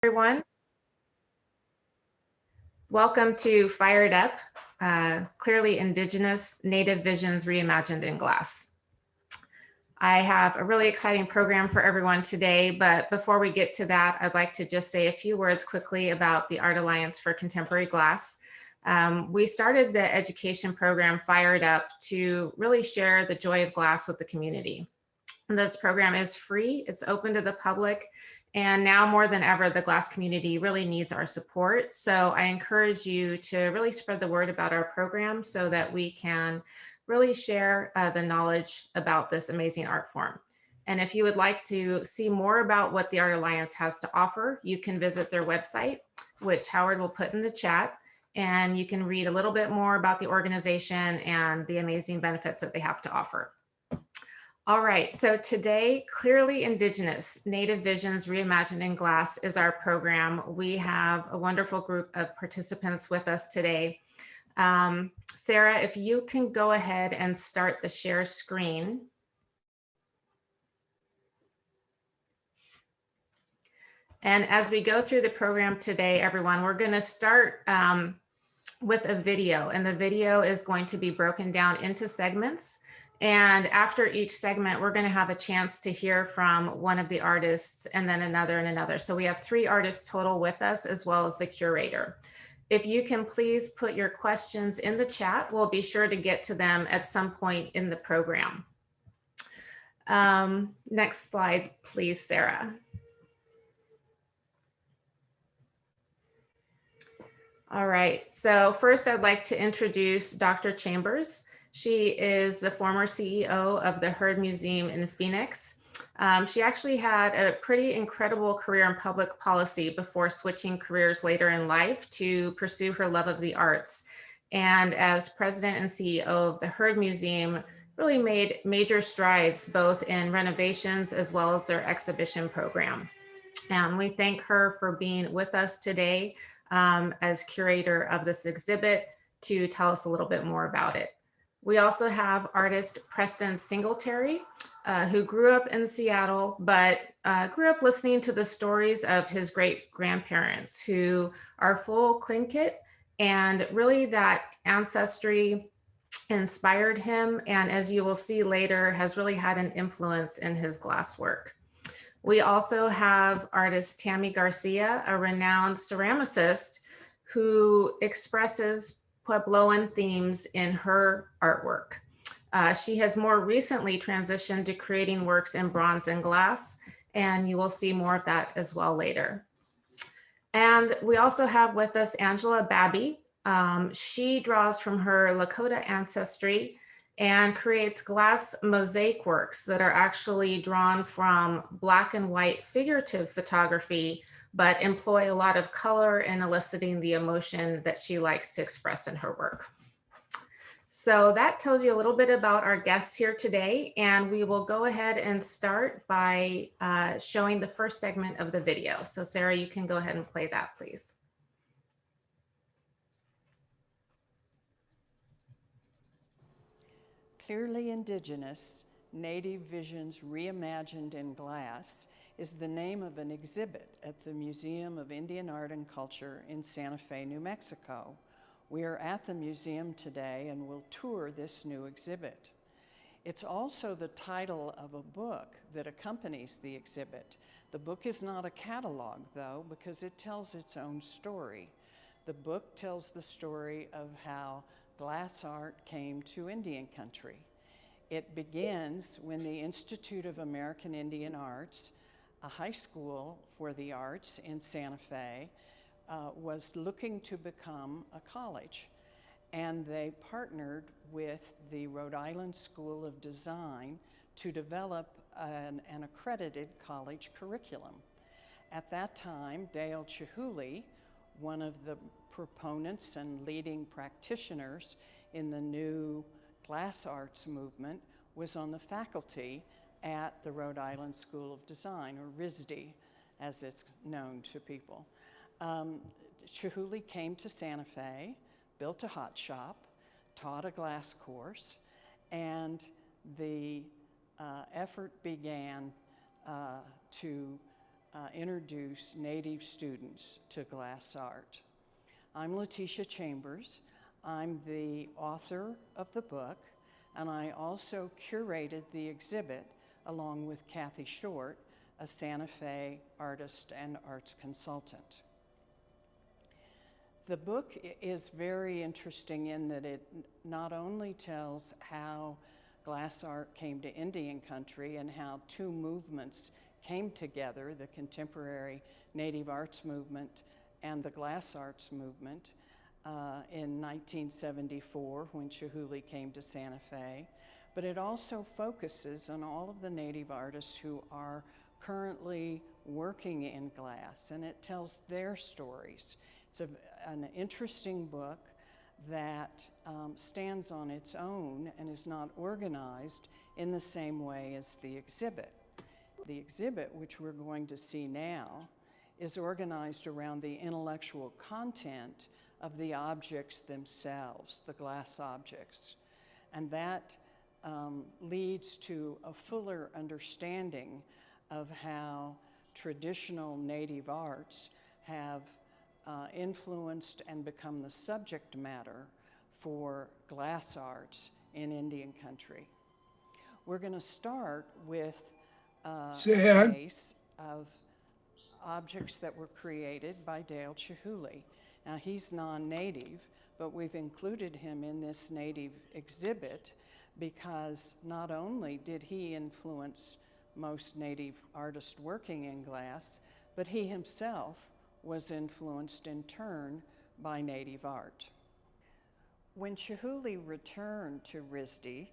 Everyone. Welcome to Fired Up, Clearly Indigenous Native Visions Reimagined in Glass. I have a really exciting program for everyone today, but before we get to that, I'd like to just say a few words quickly about the Art Alliance for Contemporary Glass. We started the education program Fired Up to really share the joy of glass with the community. This program is free, it's open to the public, and now more than ever, the glass community really needs our support. So I encourage you to really spread the word about our program so that we can really share the knowledge about this amazing art form. And if you would like to see more about what the Art Alliance has to offer, you can visit their website, which Howard will put in the chat, and you can read a little bit more about the organization and the amazing benefits that they have to offer. All right, so today, Clearly Indigenous Native Visions Reimagined in Glass is our program. We have a wonderful group of participants with us today. Sarah, if you can go ahead and start the share screen. And as we go through the program today, everyone, we're going to start with a video, and the video is going to be broken down into segments. And after each segment, we're going to have a chance to hear from one of the artists and then another and another. So we have 3 artists total with us, as well as the curator. If you can please put your questions in the chat, we'll be sure to get to them at some point in the program. Next slide, please, Sarah. All right, so first I'd like to introduce Dr. Chambers. She is the former CEO of the Heard Museum in Phoenix. She actually had a pretty incredible career in public policy before switching careers later in life to pursue her love of the arts. And as president and CEO of the Heard Museum, really made major strides both in renovations as well as their exhibition program. And we thank her for being with us today as curator of this exhibit to tell us a little bit more about it. We also have artist Preston Singletary, who grew up in Seattle, but grew up listening to the stories of his great grandparents who are full Tlingit, and really that ancestry inspired him. And as you will see later, has really had an influence in his glass work. We also have artist Tammy Garcia, a renowned ceramicist who expresses Puebloan themes in her artwork. She has more recently transitioned to creating works in bronze and glass, and you will see more of that as well later. And we also have with us Angela Babby. She draws from her Lakota ancestry and creates glass mosaic works that are actually drawn from black and white figurative photography, but employ a lot of color in eliciting the emotion that she likes to express in her work. So that tells you a little bit about our guests here today, and we will go ahead and start by showing the first segment of the video. So Sarah, you can go ahead and play that, please. Clearly Indigenous Native Visions Reimagined in Glass is the name of an exhibit at the Museum of Indian Art and Culture in Santa Fe, New Mexico. We are at the museum today and will tour this new exhibit. It's also the title of a book that accompanies the exhibit. The book is not a catalog, though, because it tells its own story. The book tells the story of how glass art came to Indian country. It begins when the Institute of American Indian Arts, a high school for the arts in Santa Fe, was looking to become a college. And they partnered with the Rhode Island School of Design to develop an accredited college curriculum. At that time, Dale Chihuly, one of the proponents and leading practitioners in the new glass arts movement, was on the faculty at the Rhode Island School of Design, or RISD, as it's known to people. Chihuly came to Santa Fe, built a hot shop, taught a glass course, and the effort began to introduce Native students to glass art. I'm Letitia Chambers. I'm the author of the book, and I also curated the exhibit along with Kathy Short, a Santa Fe artist and arts consultant. The book is very interesting in that it not only tells how glass art came to Indian country and how two movements came together, the contemporary Native arts movement and the glass arts movement in 1974 when Chihuly came to Santa Fe, but it also focuses on all of the Native artists who are currently working in glass, and it tells their stories. It's an interesting book that stands on its own and is not organized in the same way as the exhibit. The exhibit, which we're going to see now, is organized around the intellectual content of the objects themselves, the glass objects. And that leads to a fuller understanding of how traditional Native arts have influenced and become the subject matter for glass arts in Indian country. We're going to start with a case of objects that were created by Dale Chihuly. Now, he's non-Native, but we've included him in this Native exhibit because not only did he influence most Native artists working in glass, but he himself was influenced in turn by Native art. When Chihuly returned to RISD,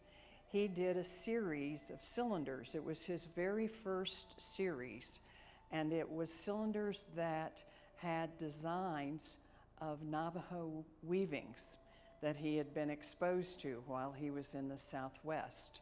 he did a series of cylinders. It was his very first series, and it was cylinders that had designs of Navajo weavings that he had been exposed to while he was in the Southwest.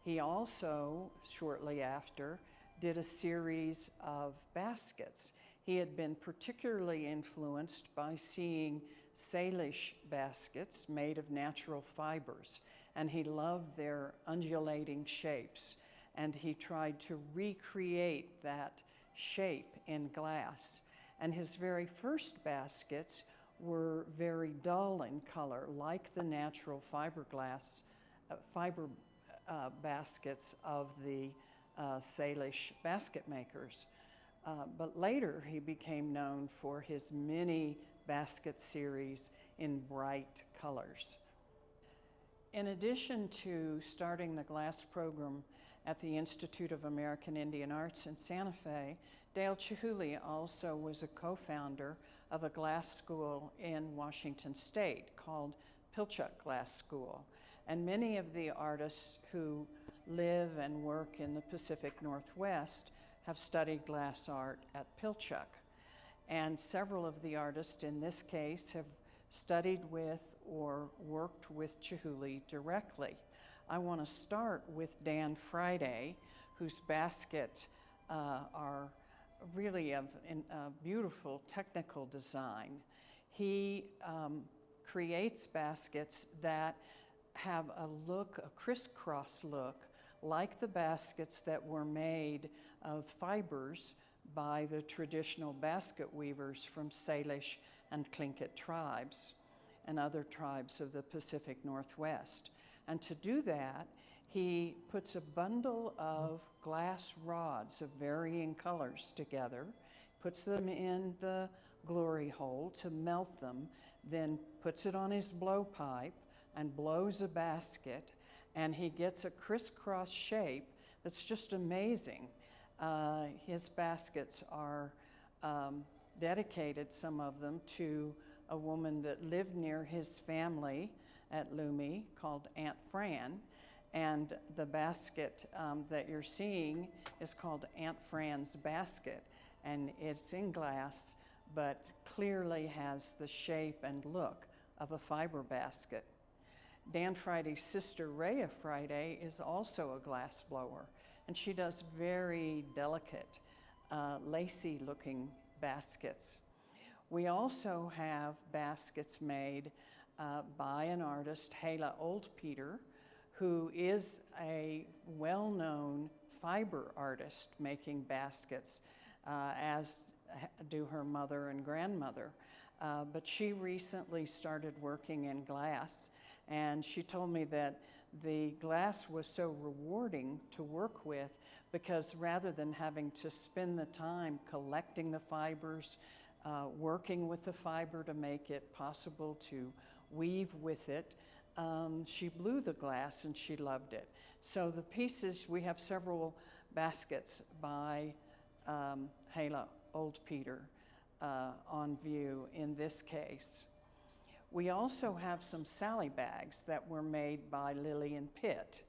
He also, shortly after, did a series of baskets. He had been particularly influenced by seeing Salish baskets made of natural fibers, and he loved their undulating shapes, and he tried to recreate that shape in glass. And his very first baskets were very dull in color, like the natural fiberglass baskets of the Salish basket makers. But later he became known for his many basket series in bright colors. In addition to starting the glass program at the Institute of American Indian Arts in Santa Fe, Dale Chihuly also was a co-founder of a glass school in Washington State called Pilchuck Glass School. And many of the artists who live and work in the Pacific Northwest have studied glass art at Pilchuck. And several of the artists in this case have studied with or worked with Chihuly directly. I want to start with Dan Friday, whose baskets are really of a beautiful technical design. He creates baskets that have a look, a crisscross look, like the baskets that were made of fibers by the traditional basket weavers from Salish and Tlingit tribes and other tribes of the Pacific Northwest. And to do that, he puts a bundle of glass rods of varying colors together, puts them in the glory hole to melt them, then puts it on his blowpipe and blows a basket, and he gets a crisscross shape that's just amazing. His baskets are dedicated, some of them, to a woman that lived near his family at Lumi called Aunt Fran, and the basket that you're seeing is called Aunt Fran's basket, and it's in glass, but clearly has the shape and look of a fiber basket. Dan Friday's sister, Rhea Friday, is also a glass blower, and she does very delicate, lacy-looking baskets. We also have baskets made by an artist, Hala Oldpeter, who is a well-known fiber artist making baskets. as do her mother and grandmother. But she recently started working in glass, and she told me that the glass was so rewarding to work with because rather than having to spend the time collecting the fibers, working with the fiber to make it possible to weave with it, she blew the glass and she loved it. So the pieces, we have several baskets by Halo, Old Peter, on view in this case. We also have some Sally bags that were made by Lillian Pitt,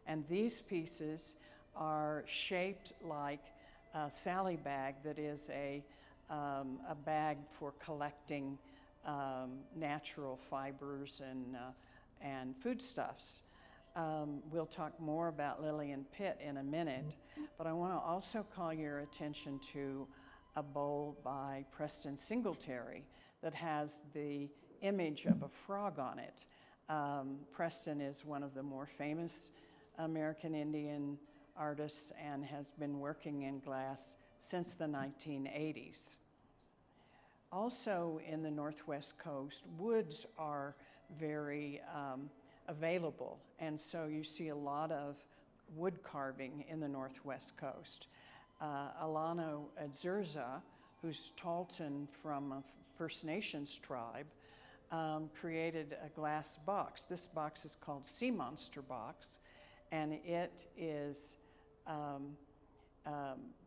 and these pieces are shaped like a Sally bag that is a bag for collecting natural fibers and foodstuffs. We'll talk more about Lillian Pitt in a minute, but I want to also call your attention to a bowl by Preston Singletary that has the image of a frog on it. Preston is one of the more famous American Indian artists and has been working in glass since the 1980s. Also in the Northwest Coast, woods are very available, and so you see a lot of wood carving in the Northwest Coast. Alano Adzurza, who's Talton from a First Nations tribe, created a glass box. This box is called Sea Monster Box, and it is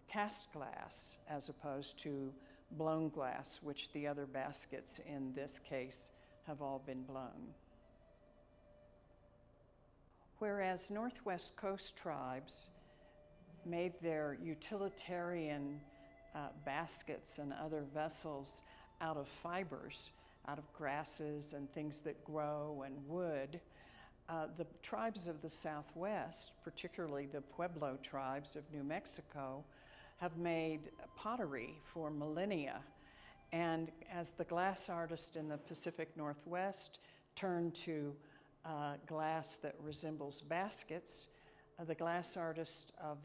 cast glass as opposed to blown glass, which the other baskets in this case have all been blown. Whereas Northwest Coast tribes made their utilitarian baskets and other vessels out of fibers, out of grasses and things that grow and wood, the tribes of the Southwest, particularly the Pueblo tribes of New Mexico, have made pottery for millennia. And as the glass artist in the Pacific Northwest turned to glass that resembles baskets, the glass artists of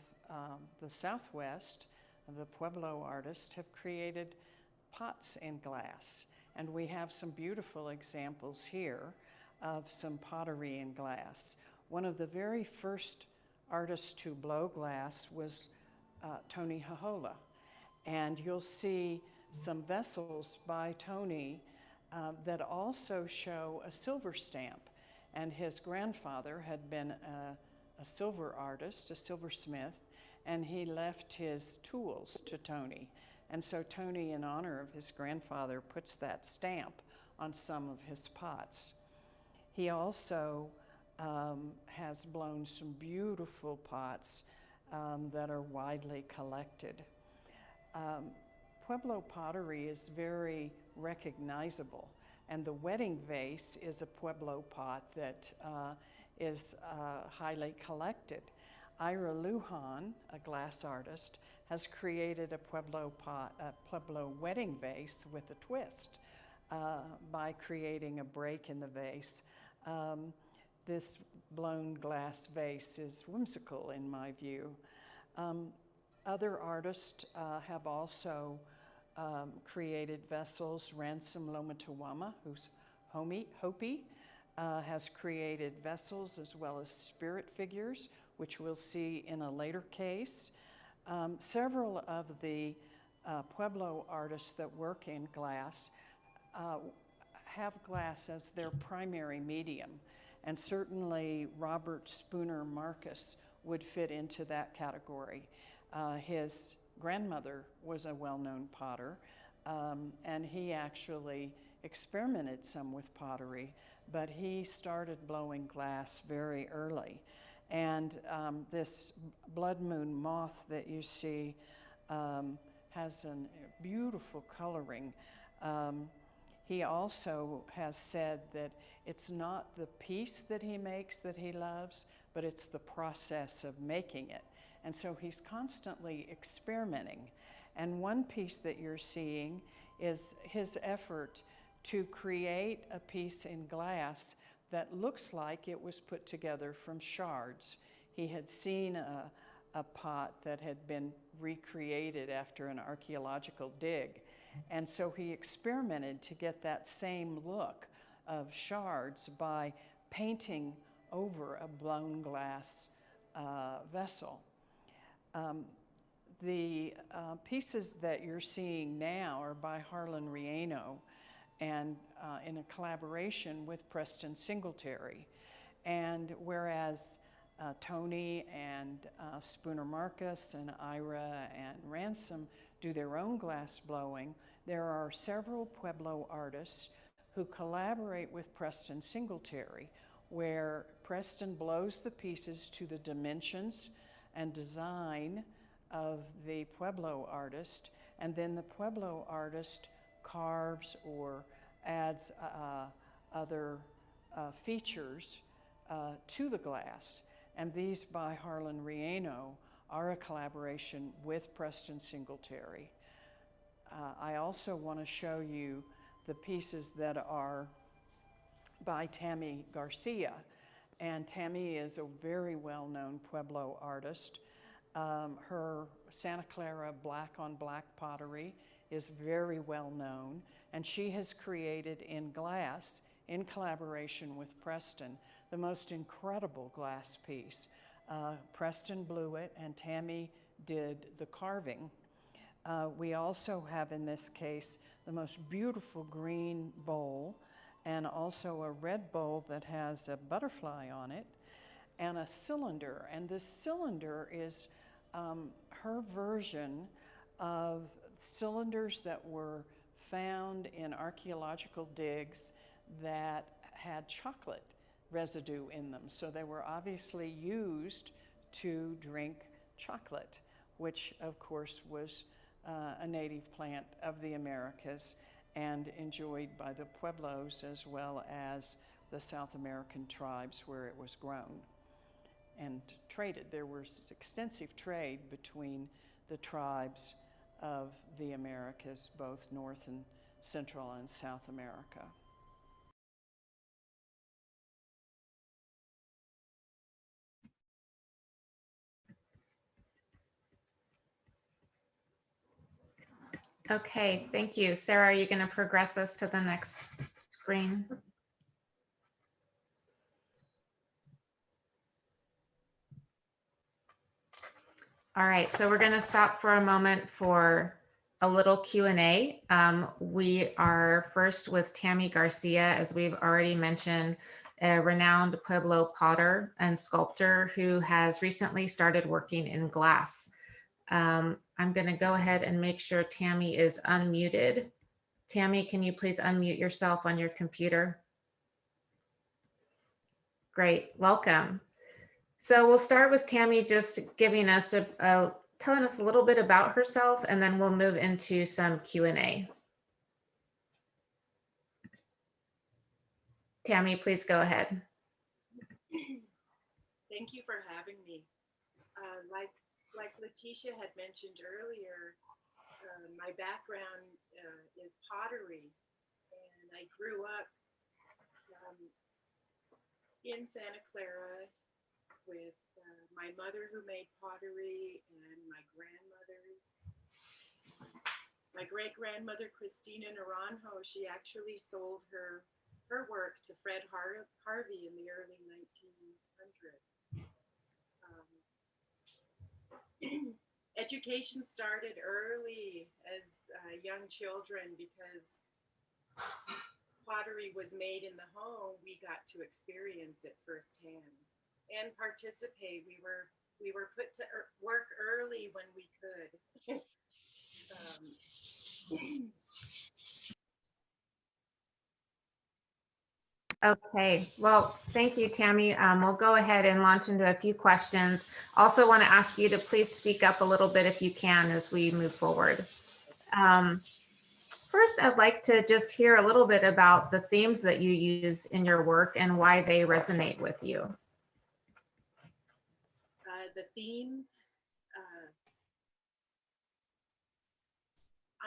the Southwest, the Pueblo artists, have created pots in glass. And we have some beautiful examples here of some pottery in glass. One of the very first artists to blow glass was Tony Hahola. And you'll see some vessels by Tony that also show a silver stamp. And his grandfather had been a silver artist, a silversmith, and he left his tools to Tony. And so Tony, in honor of his grandfather, puts that stamp on some of his pots. He also has blown some beautiful pots that are widely collected. Pueblo pottery is very recognizable, and the wedding vase is a Pueblo pot that is highly collected. Ira Lujan, a glass artist, has created a Pueblo pot, a Pueblo wedding vase with a twist by creating a break in the vase. This blown glass vase is whimsical in my view. Other artists have also created vessels. Ransom Lomatawama, who's Hopi, has created vessels as well as spirit figures, which we'll see in a later case. Several of the Pueblo artists that work in glass have glass as their primary medium, and certainly Robert Spooner Marcus would fit into that category. His grandmother was a well-known potter, and he actually experimented some with pottery, but he started blowing glass very early. And this blood moon moth that you see has a beautiful coloring. He also has said that it's not the piece that he makes that he loves, but it's the process of making it. And so he's constantly experimenting. And one piece that you're seeing is his effort to create a piece in glass that looks like it was put together from shards. He had seen a pot that had been recreated after an archaeological dig. And so he experimented to get that same look of shards by painting over a blown glass vessel. The pieces that you're seeing now are by Harlan Rieno, and in a collaboration with Preston Singletary. And whereas Tony and Spooner Marcus and Ira and Ransom do their own glass blowing, there are several Pueblo artists who collaborate with Preston Singletary, where Preston blows the pieces to the dimensions and design of the Pueblo artist, and then the Pueblo artist carves or adds other features to the glass. And these by Harlan Rieno are a collaboration with Preston Singletary. I also want to show you the pieces that are by Tammy Garcia. And Tammy is a very well-known Pueblo artist. Her Santa Clara black on black pottery is very well known, and she has created in glass, in collaboration with Preston, the most incredible glass piece. Preston blew it and Tammy did the carving. We also have in this case the most beautiful green bowl, and also a red bowl that has a butterfly on it, and a cylinder. And this cylinder is her version of cylinders that were found in archaeological digs that had chocolate residue in them. So they were obviously used to drink chocolate, which of course was a native plant of the Americas and enjoyed by the Pueblos as well as the South American tribes where it was grown and traded. There was extensive trade between the tribes of the Americas, both North and Central and South America. Okay, thank you. Sarah, are you going to progress us to the next screen? All right, so we're going to stop for a moment for a little Q&A. We are first with Tammy Garcia, as we've already mentioned, a renowned Pueblo potter and sculptor who has recently started working in glass. I'm going to go ahead and make sure Tammy is unmuted. Tammy, can you please unmute yourself on your computer? Great, welcome. So we'll start with Tammy just giving us telling us a little bit about herself, and then we'll move into some Q&A. Tammy, please go ahead. Thank you for having me. Like Letitia had mentioned earlier, my background is pottery, and I grew up in Santa Clara with my mother who made pottery and my grandmothers. My great-grandmother, Christina Naranjo, she actually sold her work to Fred Harvey in the early 1900s. Education started early as young children because pottery was made in the home. We got to experience it firsthand and participate. We were put to work early when we could. Okay, well, thank you, Tammy. We'll go ahead and launch into a few questions. Also want to ask you to please speak up a little bit if you can as we move forward. First, I'd like to just hear a little bit about the themes that you use in your work and why they resonate with you. The themes?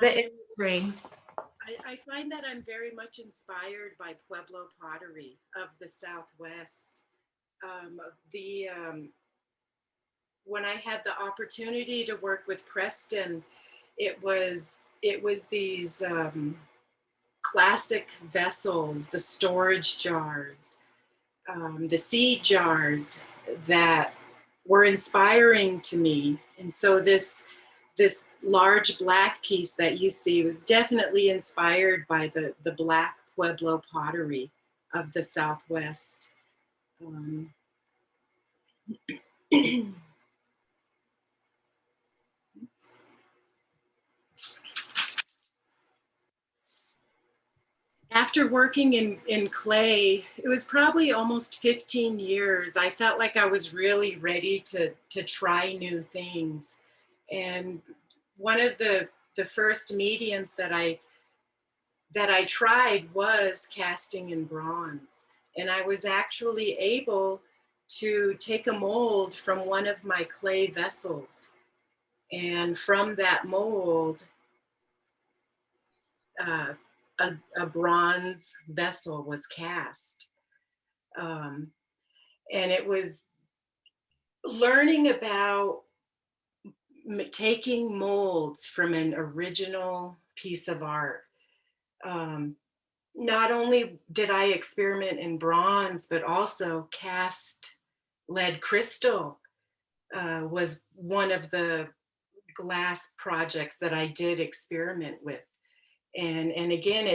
The imagery. I find that I'm very much inspired by Pueblo pottery of the Southwest. when I had the opportunity to work with Preston, it was these classic vessels, the storage jars, the seed jars that were inspiring to me. And so this large black piece that you see was definitely inspired by the black Pueblo pottery of the Southwest. After working in clay, it was probably almost 15 years. I felt like I was really ready to try new things. And one of the first mediums that I tried was casting in bronze. And I was actually able to take a mold from one of my clay vessels. And from that mold, uh, a bronze vessel was cast. And it was learning about taking molds from an original piece of art. Not only did I experiment in bronze, but also cast lead crystal was one of the glass projects that I did experiment with. And again,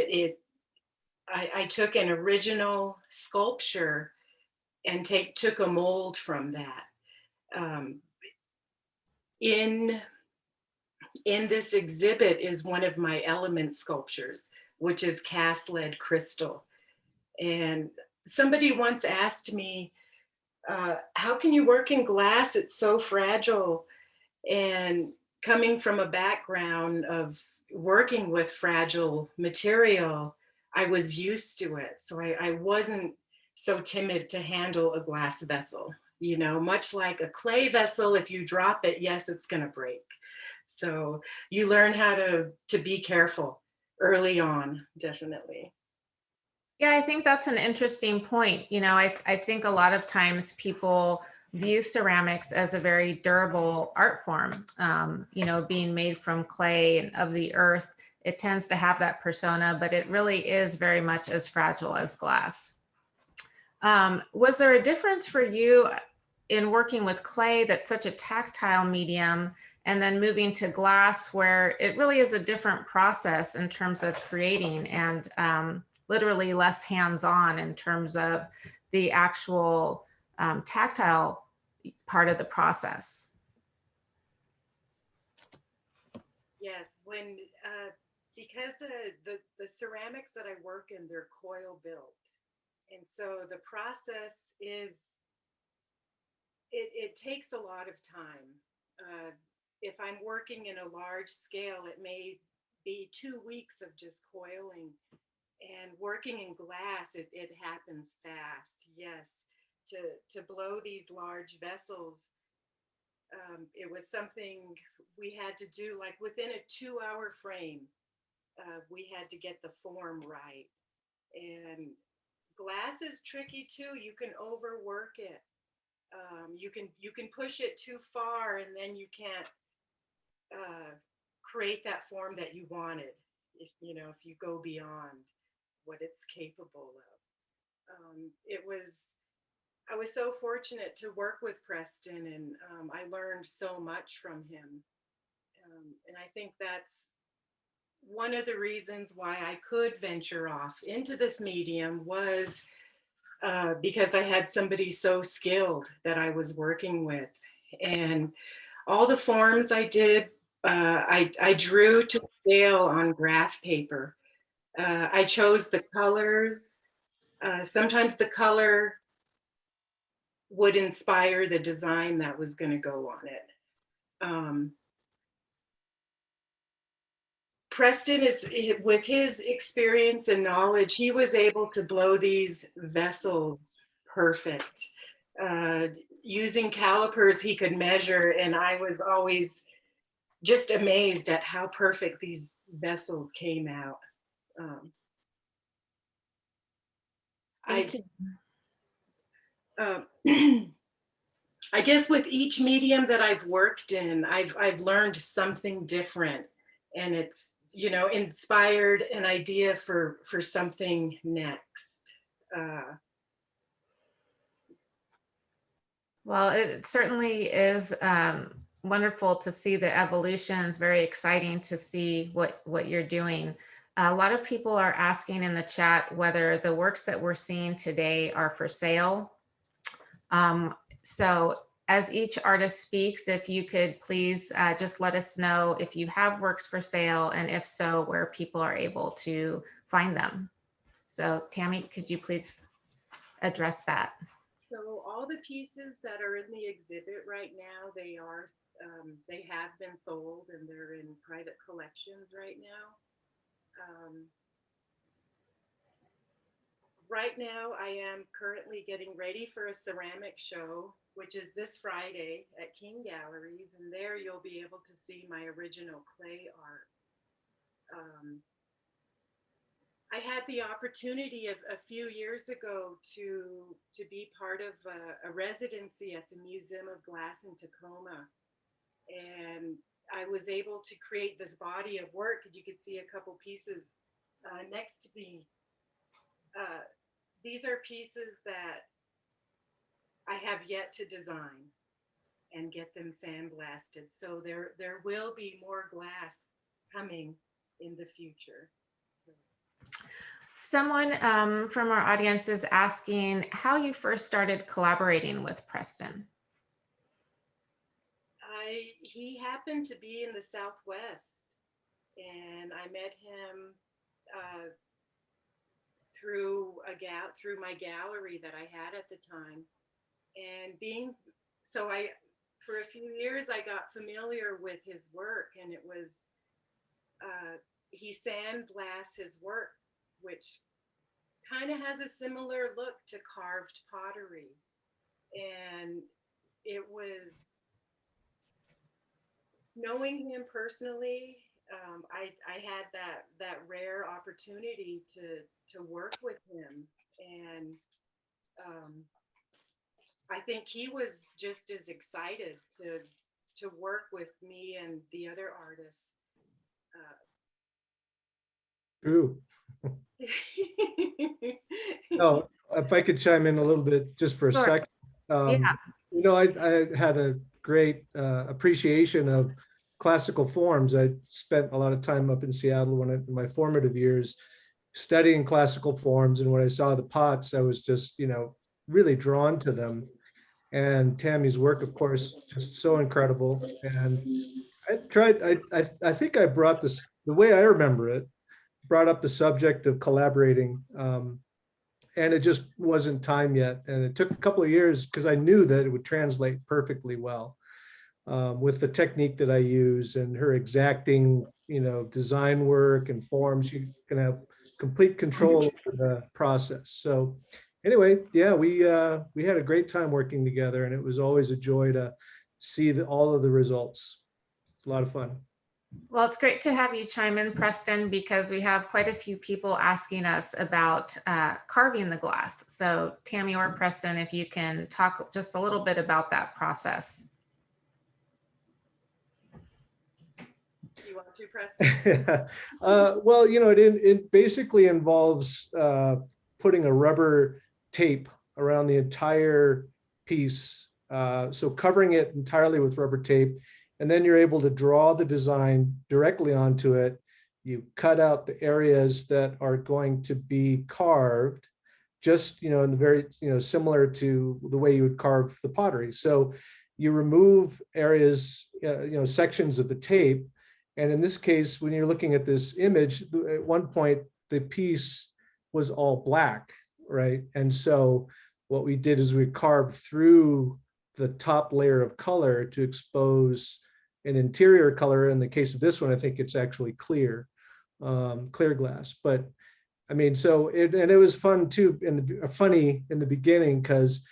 I took an original sculpture and took a mold from that. Um, in this exhibit is one of my element sculptures, which is cast lead crystal. And somebody once asked me, how can you work in glass? It's so fragile. And coming from a background of working with fragile material, I was used to it. So I wasn't so timid to handle a glass vessel. You know, much like a clay vessel, if you drop it, yes, it's going to break. So you learn how to be careful early on, definitely. Yeah, I think that's an interesting point. You know, I think a lot of times people view ceramics as a very durable art form. You know, being made from clay and of the earth, it tends to have that persona, but it really is very much as fragile as glass. Was there a difference for you in working with clay that's such a tactile medium and then moving to glass where it really is a different process in terms of creating and literally less hands-on in terms of the actual tactile part of the process? Yes, because the ceramics that I work in, they're coil built. And so the process it takes a lot of time. If I'm working in a large scale, it may be 2 weeks of just coiling. And working in glass, it happens fast. Yes, to blow these large vessels, it was something we had to do like within a 2-hour frame. We had to get the form right. And glass is tricky too. You can overwork it. You can push it too far, and then you can't create that form that you wanted. If if you go beyond what it's capable of. I was so fortunate to work with Preston, and I learned so much from him. And I think that's one of the reasons why I could venture off into this medium was because I had somebody so skilled that I was working with. And all the forms I did, I drew to scale on graph paper. I chose the colors. Sometimes the color would inspire the design that was going to go on it. Preston is, with his experience and knowledge, he was able to blow these vessels perfect. Using calipers, he could measure, and I was always just amazed at how perfect these vessels came out. Thank you. I guess with each medium that I've worked in, I've learned something different, and it's, you know, inspired an idea for something next. Uh, Well, it certainly is wonderful to see the evolution. It's very exciting to see what you're doing. A lot of people are asking in the chat whether the works that we're seeing today are for sale. So as each artist speaks, if you could please just let us know if you have works for sale, and if so, where people are able to find them. So Tammy, could you please address that? so all the pieces that are in the exhibit right now, they have been sold and they're in private collections right now. Right now, I am currently getting ready for a ceramic show, which is this Friday at King Galleries, and there you'll be able to see my original clay art. I had the opportunity of a few years ago to be part of a residency at the Museum of Glass in Tacoma, and I was able to create this body of work. You could see a couple pieces next to me. These are pieces that I have yet to design and get them sandblasted. So there will be more glass coming in the future. Someone from our audience is asking how you first started collaborating with Preston. He happened to be in the Southwest, and I met him through my gallery that I had at the time. And for a few years, I got familiar with his work, and it was, he sandblasts his work, which kind of has a similar look to carved pottery. And it was, knowing him personally, I had that rare opportunity to work with him. And I think he was just as excited to work with me and the other artists. True. No, if I could chime in a little bit just for a Sure. second. Yeah. You know, I had a great appreciation of classical forms. I spent a lot of time up in Seattle in my formative years studying classical forms, and when I saw the pots, I was just, you know, really drawn to them. And Tammy's work, of course, just so incredible. And I think I brought this, the way I remember it, brought up the subject of collaborating, and it just wasn't time yet. And it took a couple of years because I knew that it would translate perfectly well with the technique that I use and her exacting, you know, design work and forms. You can have complete control over the process. So anyway, yeah, we had a great time working together, and it was always a joy to see all of the results. It's a lot of fun. Well, it's great to have you chime in, Preston, because we have quite a few people asking us about carving the glass. So Tammy or Preston, if you can talk just a little bit about that process. You want to, Preston? Well, you know, it basically involves putting a rubber tape around the entire piece. So covering it entirely with rubber tape. And then you're able to draw the design directly onto it. You cut out the areas that are going to be carved, just, you know, in the very, you know, similar to the way you would carve the pottery. So you remove areas, you know, sections of the tape. And in this case, when you're looking at this image, at one point, the piece was all black, right? And so what we did is we carved through the top layer of color to expose an interior color. In the case of this one, I think it's actually clear glass. But I mean, so it was fun too, funny in the beginning, because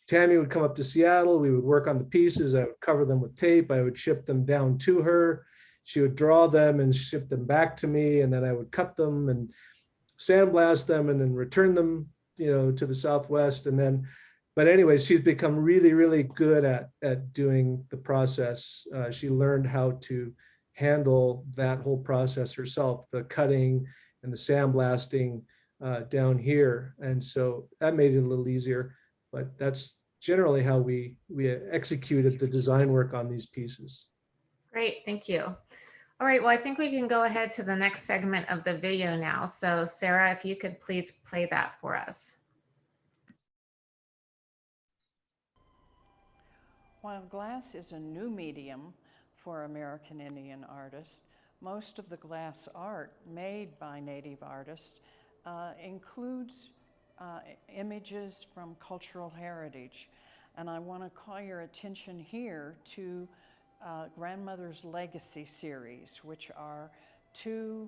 Tammy would come up to Seattle, we would work on the pieces, I would cover them with tape, I would ship them down to her, she would draw them and ship them back to me, and then I would cut them and sandblast them and then return them, you know, to the Southwest. And then but anyways, she's become really, really good at doing the process. She learned how to handle that whole process herself, the cutting and the sandblasting down here. And so that made it a little easier, but that's generally how we executed the design work on these pieces. Great, thank you. All right, well, I think we can go ahead to the next segment of the video now. So Sarah, if you could please play that for us. While glass is a new medium for American Indian artists, most of the glass art made by Native artists includes images from cultural heritage. And I want to call your attention here to Grandmother's Legacy series, which are two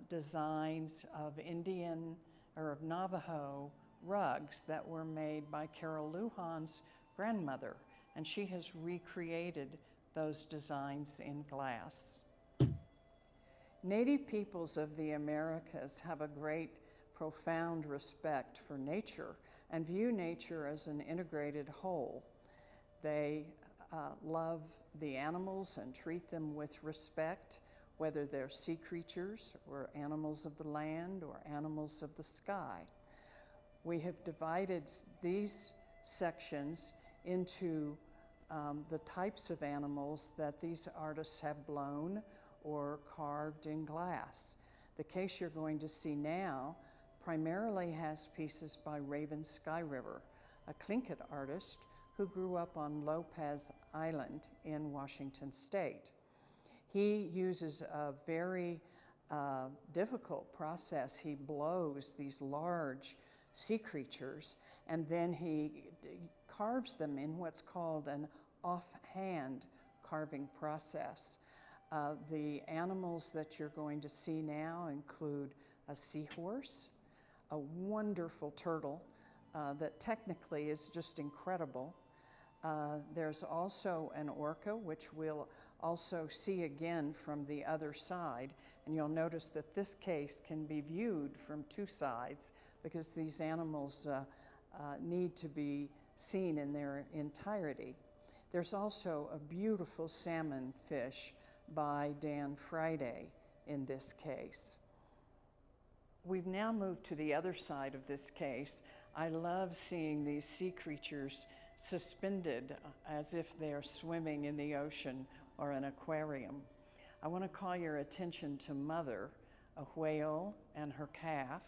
designs of Indian or of Navajo rugs that were made by Carol Lujan's grandmother, and she has recreated those designs in glass. Native peoples of the Americas have a great, profound respect for nature and view nature as an integrated whole. They love the animals and treat them with respect, whether they're sea creatures or animals of the land or animals of the sky. We have divided these sections into the types of animals that these artists have blown or carved in glass. The case you're going to see now primarily has pieces by Raven Sky River, a Tlingit artist who grew up on Lopez Island in Washington State. He uses a very difficult process. He blows these large sea creatures, and then he carves them in what's called an offhand carving process. The animals that you're going to see now include a seahorse, a wonderful turtle that technically is just incredible. There's also an orca, which we'll also see again from the other side. And you'll notice that this case can be viewed from two sides because these animals need to be seen in their entirety. There's also a beautiful salmon fish by Dan Friday in this case. We've now moved to the other side of this case. I love seeing these sea creatures suspended as if they're swimming in the ocean or an aquarium. I want to call your attention to Mother, a whale and her calf,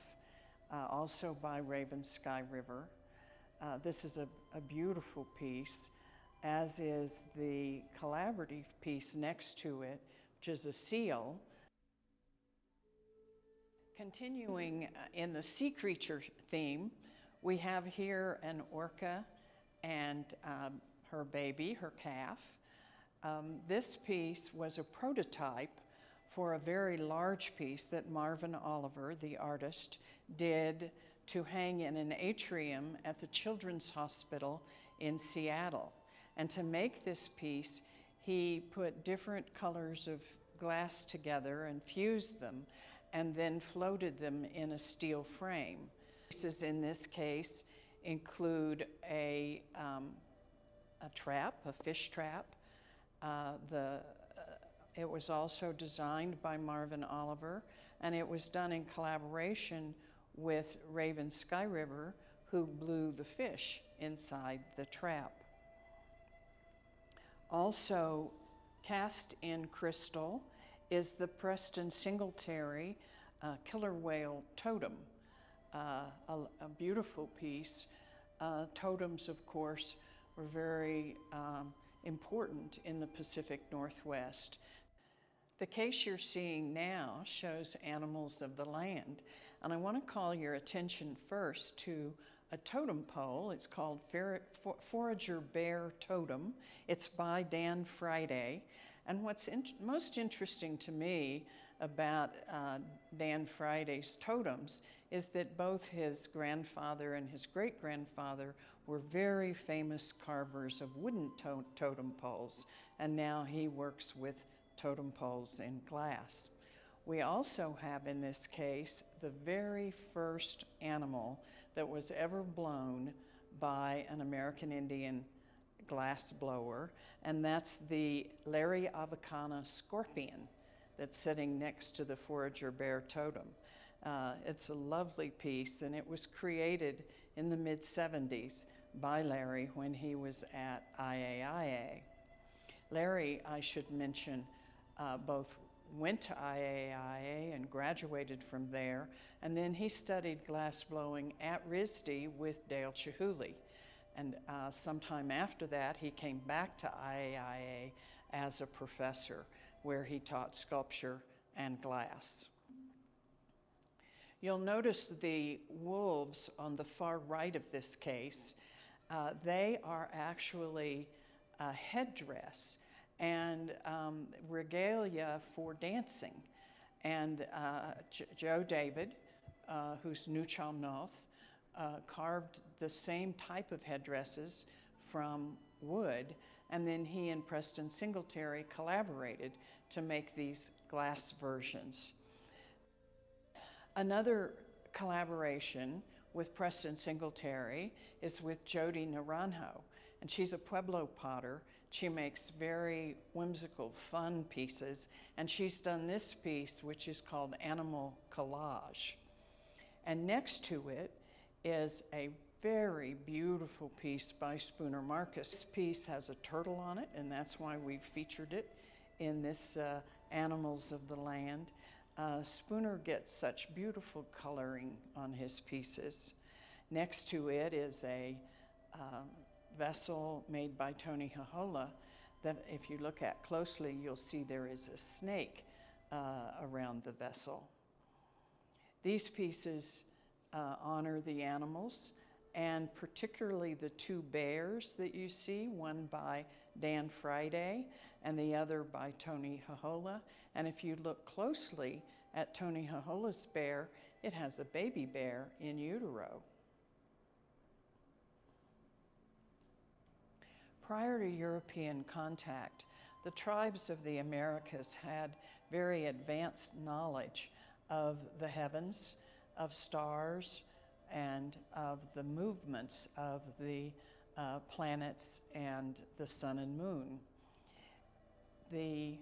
also by Raven Sky River. This is a beautiful piece, as is the collaborative piece next to it, which is a seal. Continuing in the sea creature theme, we have here an orca and her baby, her calf. This piece was a prototype for a very large piece that Marvin Oliver, the artist, did to hang in an atrium at the Children's Hospital in Seattle. And to make this piece, he put different colors of glass together and fused them, and then floated them in a steel frame. Pieces in this case include a trap, a fish trap. It was also designed by Marvin Oliver, and it was done in collaboration with Raven Sky River, who blew the fish inside the trap. Also cast in crystal is the Preston Singletary killer whale totem, a beautiful piece. Totems, of course, were very important in the Pacific Northwest. The case you're seeing now shows animals of the land, and I want to call your attention first to a totem pole. It's called Forager Bear Totem. It's by Dan Friday. And what's most interesting to me about Dan Friday's totems is that both his grandfather and his great-grandfather were very famous carvers of wooden totem poles, and now he works with totem poles in glass. We also have in this case the very first animal that was ever blown by an American Indian glass blower, and that's the Larry Avicana scorpion that's sitting next to the Forager Bear totem. It's a lovely piece, and it was created in the mid-70s by Larry when he was at IAIA. Larry, I should mention, both went to IAIA and graduated from there, and then he studied glass blowing at RISD with Dale Chihuly. And sometime after that, he came back to IAIA as a professor, where he taught sculpture and glass. You'll notice the wolves on the far right of this case. They are actually a headdress and regalia for dancing. And Joe David, who's Nuchal Noth, carved the same type of headdresses from wood, and then he and Preston Singletary collaborated to make these glass versions. Another collaboration with Preston Singletary is with Jody Najaro, and she's a Pueblo potter. She makes very whimsical, fun pieces, and she's done this piece, which is called Animal Collage. And next to it is a very beautiful piece by Spooner Marcus. This piece has a turtle on it, and that's why we've featured it in this Animals of the Land. Spooner gets such beautiful coloring on his pieces. Next to it is a vessel made by Tony Hahola that if you look at closely, you'll see there is a snake around the vessel. These pieces honor the animals, and particularly the two bears that you see, one by Dan Friday and the other by Tony Hahola. And if you look closely at Tony Hahola's bear, it has a baby bear in utero. Prior to European contact, the tribes of the Americas had very advanced knowledge of the heavens, of stars, and of the movements of the planets and the sun and moon. The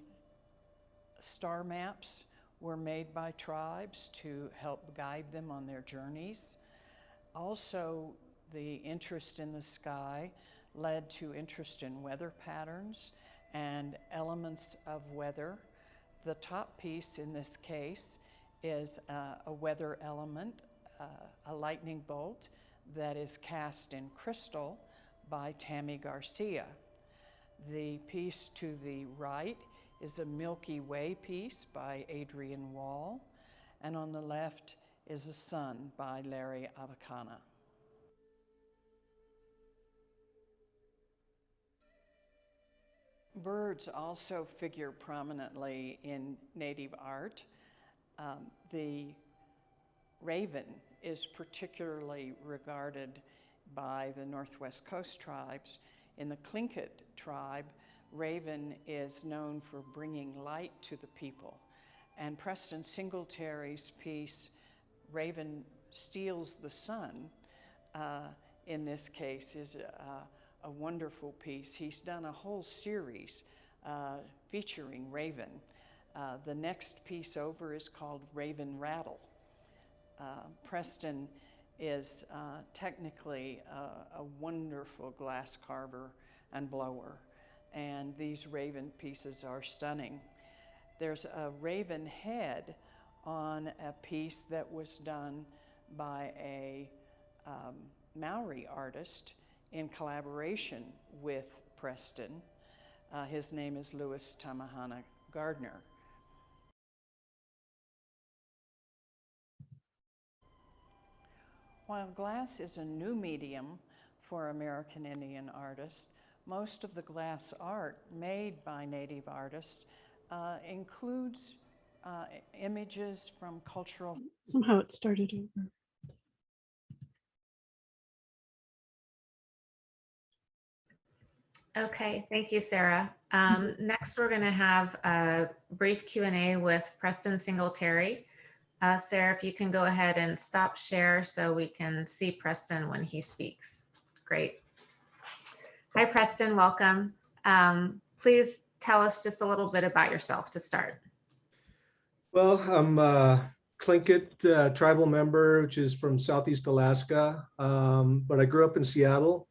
star maps were made by tribes to help guide them on their journeys. Also, the interest in the sky led to interest in weather patterns and elements of weather. The top piece in this case is a weather element, a lightning bolt that is cast in crystal by Tammy Garcia. The piece to the right is a Milky Way piece by Adrian Wall, and on the left is a sun by Larry Avicana. Birds also figure prominently in Native art. The raven is particularly regarded by the Northwest Coast tribes. In the Tlingit tribe, raven is known for bringing light to the people. And Preston Singletary's piece, Raven Steals the Sun, in this case is a wonderful piece. He's done a whole series featuring raven. The next piece over is called Raven Rattle. Preston is technically a wonderful glass carver and blower, and these raven pieces are stunning. There's a raven head on a piece that was done by a Maori artist in collaboration with Preston. His name is Louis Tamahana Gardner. While glass is a new medium for American Indian artists, most of the glass art made by Native artists includes images from cultural. Somehow it started over. Okay, thank you, Sarah. Next, we're going to have a brief Q&A with Preston Singletary. Sarah, if you can go ahead and stop share so we can see Preston when he speaks. Great. Hi, Preston. Welcome. Please tell us just a little bit about yourself to start. Well, I'm a Tlingit tribal member, which is from Southeast Alaska, but I grew up in Seattle.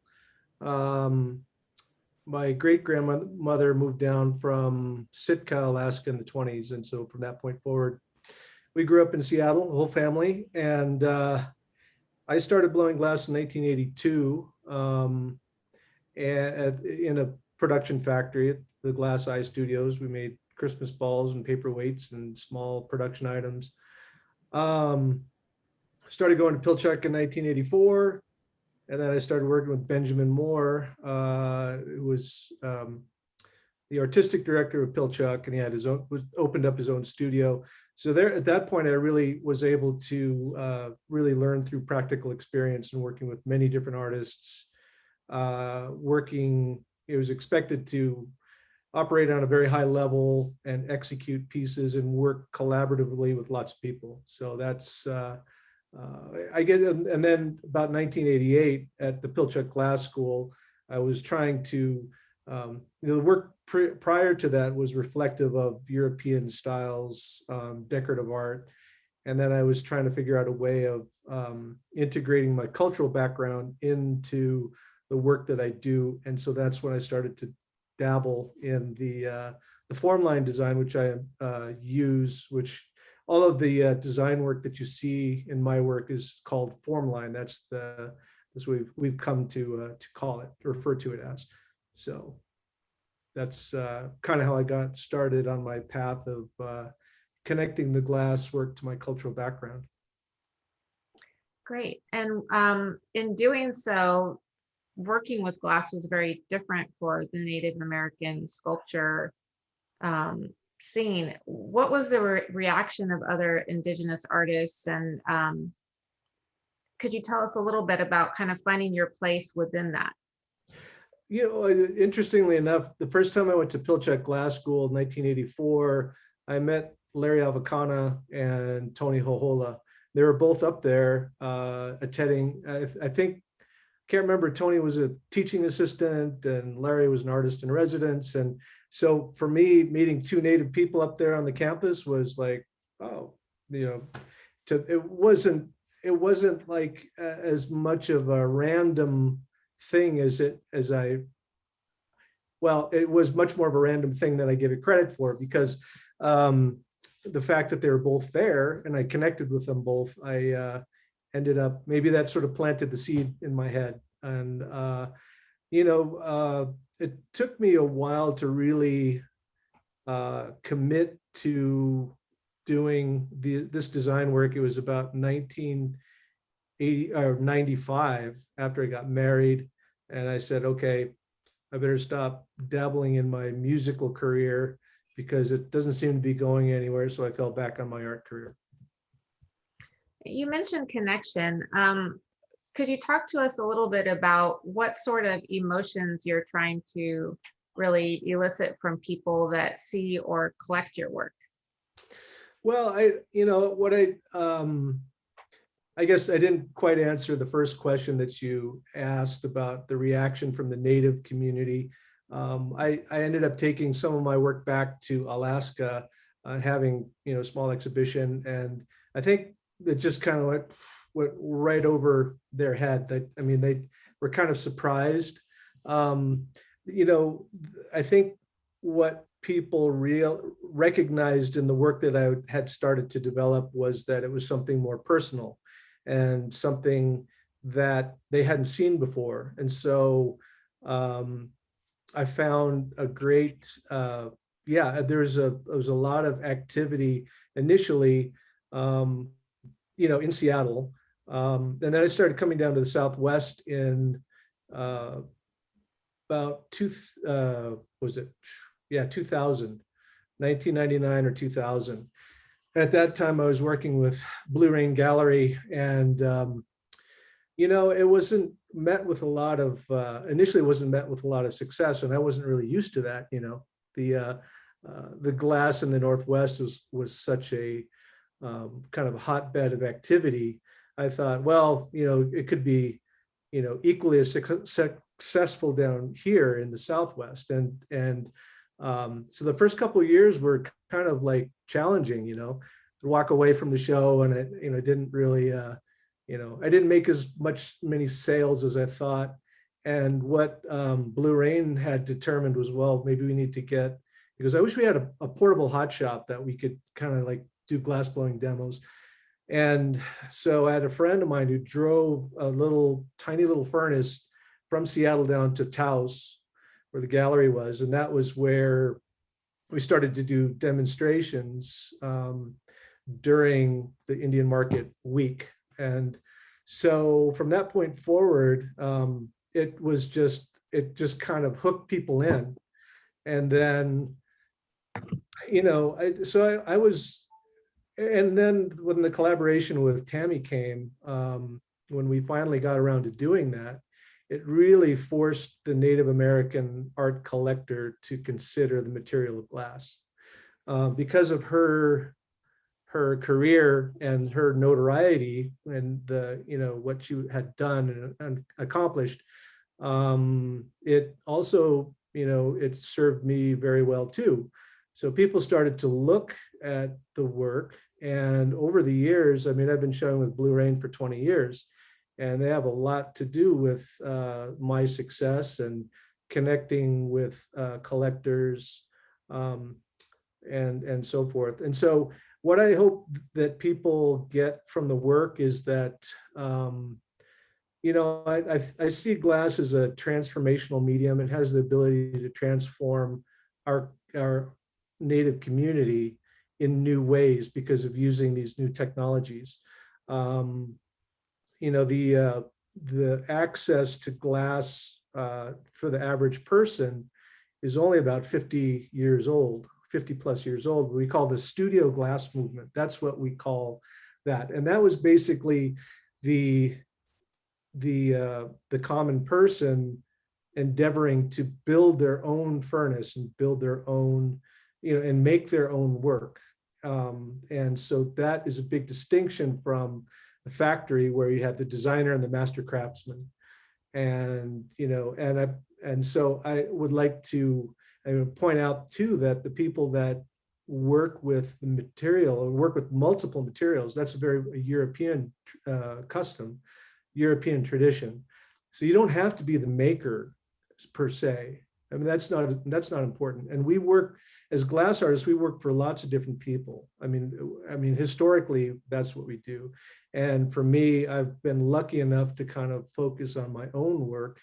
My great-grandmother moved down from Sitka, Alaska in the 20s. And so from that point forward, we grew up in Seattle, the whole family. And I started blowing glass in 1982 in a production factory at the Glass Eye Studios. We made Christmas balls and paperweights and small production items. Started going to Pilchuck in 1984. And then I started working with Benjamin Moore, who was the artistic director of Pilchuck, and he had opened up his own studio. So there, at that point, I really was able to really learn through practical experience and working with many different artists. It was expected to operate on a very high level and execute pieces and work collaboratively with lots of people. So that's, I get, and then about 1988 at the Pilchuck Glass School, I was trying to, the work prior to that was reflective of European styles, decorative art. And then I was trying to figure out a way of integrating my cultural background into the work that I do. And so that's when I started to dabble in the form line design, which I use, which all of the design work that you see in my work is called form line. That's we've come to call it, refer to it as. So that's kind of how I got started on my path of connecting the glass work to my cultural background. Great. And in doing so, working with glass was very different for the Native American sculpture scene. What was the reaction of other Indigenous artists? And could you tell us a little bit about kind of finding your place within that? You know, interestingly enough, the first time I went to Pilchuck Glass School in 1984, I met Larry Avacana and Tony Hohola. They were both up there attending. I think, can't remember, Tony was a teaching assistant and Larry was an artist in residence. And so for me, meeting two Native people up there on the campus was like, oh, you know, it wasn't like as much of a random thing as it was much more of a random thing than I give it credit for, because the fact that they were both there and I connected with them both, I ended up, maybe that sort of planted the seed in my head. And you know, it took me a while to really commit to doing this design work. It was about 1980 or 95 after I got married, and I said, okay, I better stop dabbling in my musical career because it doesn't seem to be going anywhere. So I fell back on my art career. You mentioned connection. Could you talk to us a little bit about what sort of emotions you're trying to really elicit from people that see or collect your work? Well, I guess I didn't quite answer the first question that you asked about the reaction from the Native community. I ended up taking some of my work back to Alaska, having, you know, a small exhibition, and I think it just kind of went right over their head. That, I mean, they were kind of surprised. You know, I think what people recognized in the work that I had started to develop was that it was something more personal and something that they hadn't seen before. And so I found a great, there was a lot of activity initially, you know, in Seattle. And then I started coming down to the Southwest in about 2000, 1999 or 2000. At that time, I was working with Blue Rain Gallery, and you know, it wasn't met with a lot of initially wasn't met with a lot of success, and I wasn't really used to that. You know, the glass in the Northwest was such a kind of a hotbed of activity. I thought, well, you know, it could be equally as successful down here in the Southwest. And so the first couple of years were kind of like challenging, walk away from the show, and it, didn't really, I didn't make as many sales as I thought. And what Blue Rain had determined was, well, maybe we need to get, because I wish we had a portable hot shop that we could kind of like do glass blowing demos. And so I had a friend of mine who drove a tiny little furnace from Seattle down to Taos, where the gallery was. And that was where we started to do demonstrations during the Indian Market Week. And so from that point forward, it just kind of hooked people in. And then, I was, and then when the collaboration with Tammy came, when we finally got around to doing that, it really forced the Native American art collector to consider the material of glass. Because of her career and her notoriety and what she had done and accomplished, it also, it served me very well too. So people started to look at the work, and over the years, I've been showing with Blue Rain for 20 years, and they have a lot to do with my success and connecting with collectors and so forth. And so what I hope that people get from the work is that, I see glass as a transformational medium. It has the ability to transform our Native community in new ways because of using these new technologies. The access to glass for the average person is only about 50 years old, 50 plus years old. We call the studio glass movement. That's what we call that. And that was basically the common person endeavoring to build their own furnace and build their own, and make their own work. And so that is a big distinction from the factory where you have the designer and the master craftsman. And, so I would like to point out too, that the people that work with the material or work with multiple materials, that's a very European custom, European tradition. So you don't have to be the maker per se. That's not important. And we work as glass artists, we work for lots of different people. Historically, that's what we do. And for me, I've been lucky enough to kind of focus on my own work.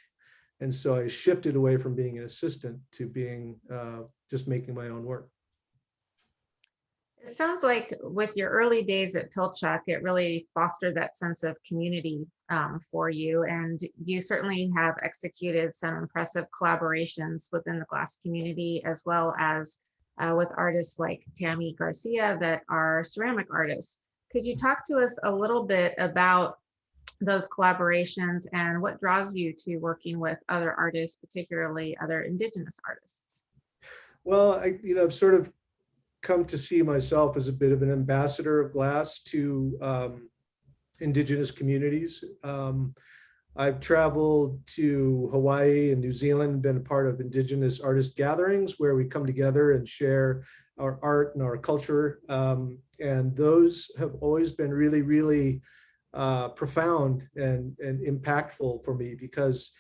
And so I shifted away from being an assistant to being just making my own work. It sounds like with your early days at Pilchuck, it really fostered that sense of community for you. And you certainly have executed some impressive collaborations within the glass community, as well as with artists like Tammy Garcia that are ceramic artists. Could you talk to us a little bit about those collaborations and what draws you to working with other artists, particularly other Indigenous artists? Well, I've sort of come to see myself as a bit of an ambassador of glass to Indigenous communities. I've traveled to Hawaii and New Zealand, been a part of Indigenous artist gatherings where we come together and share our art and our culture. And those have always been really, really profound and impactful for me, because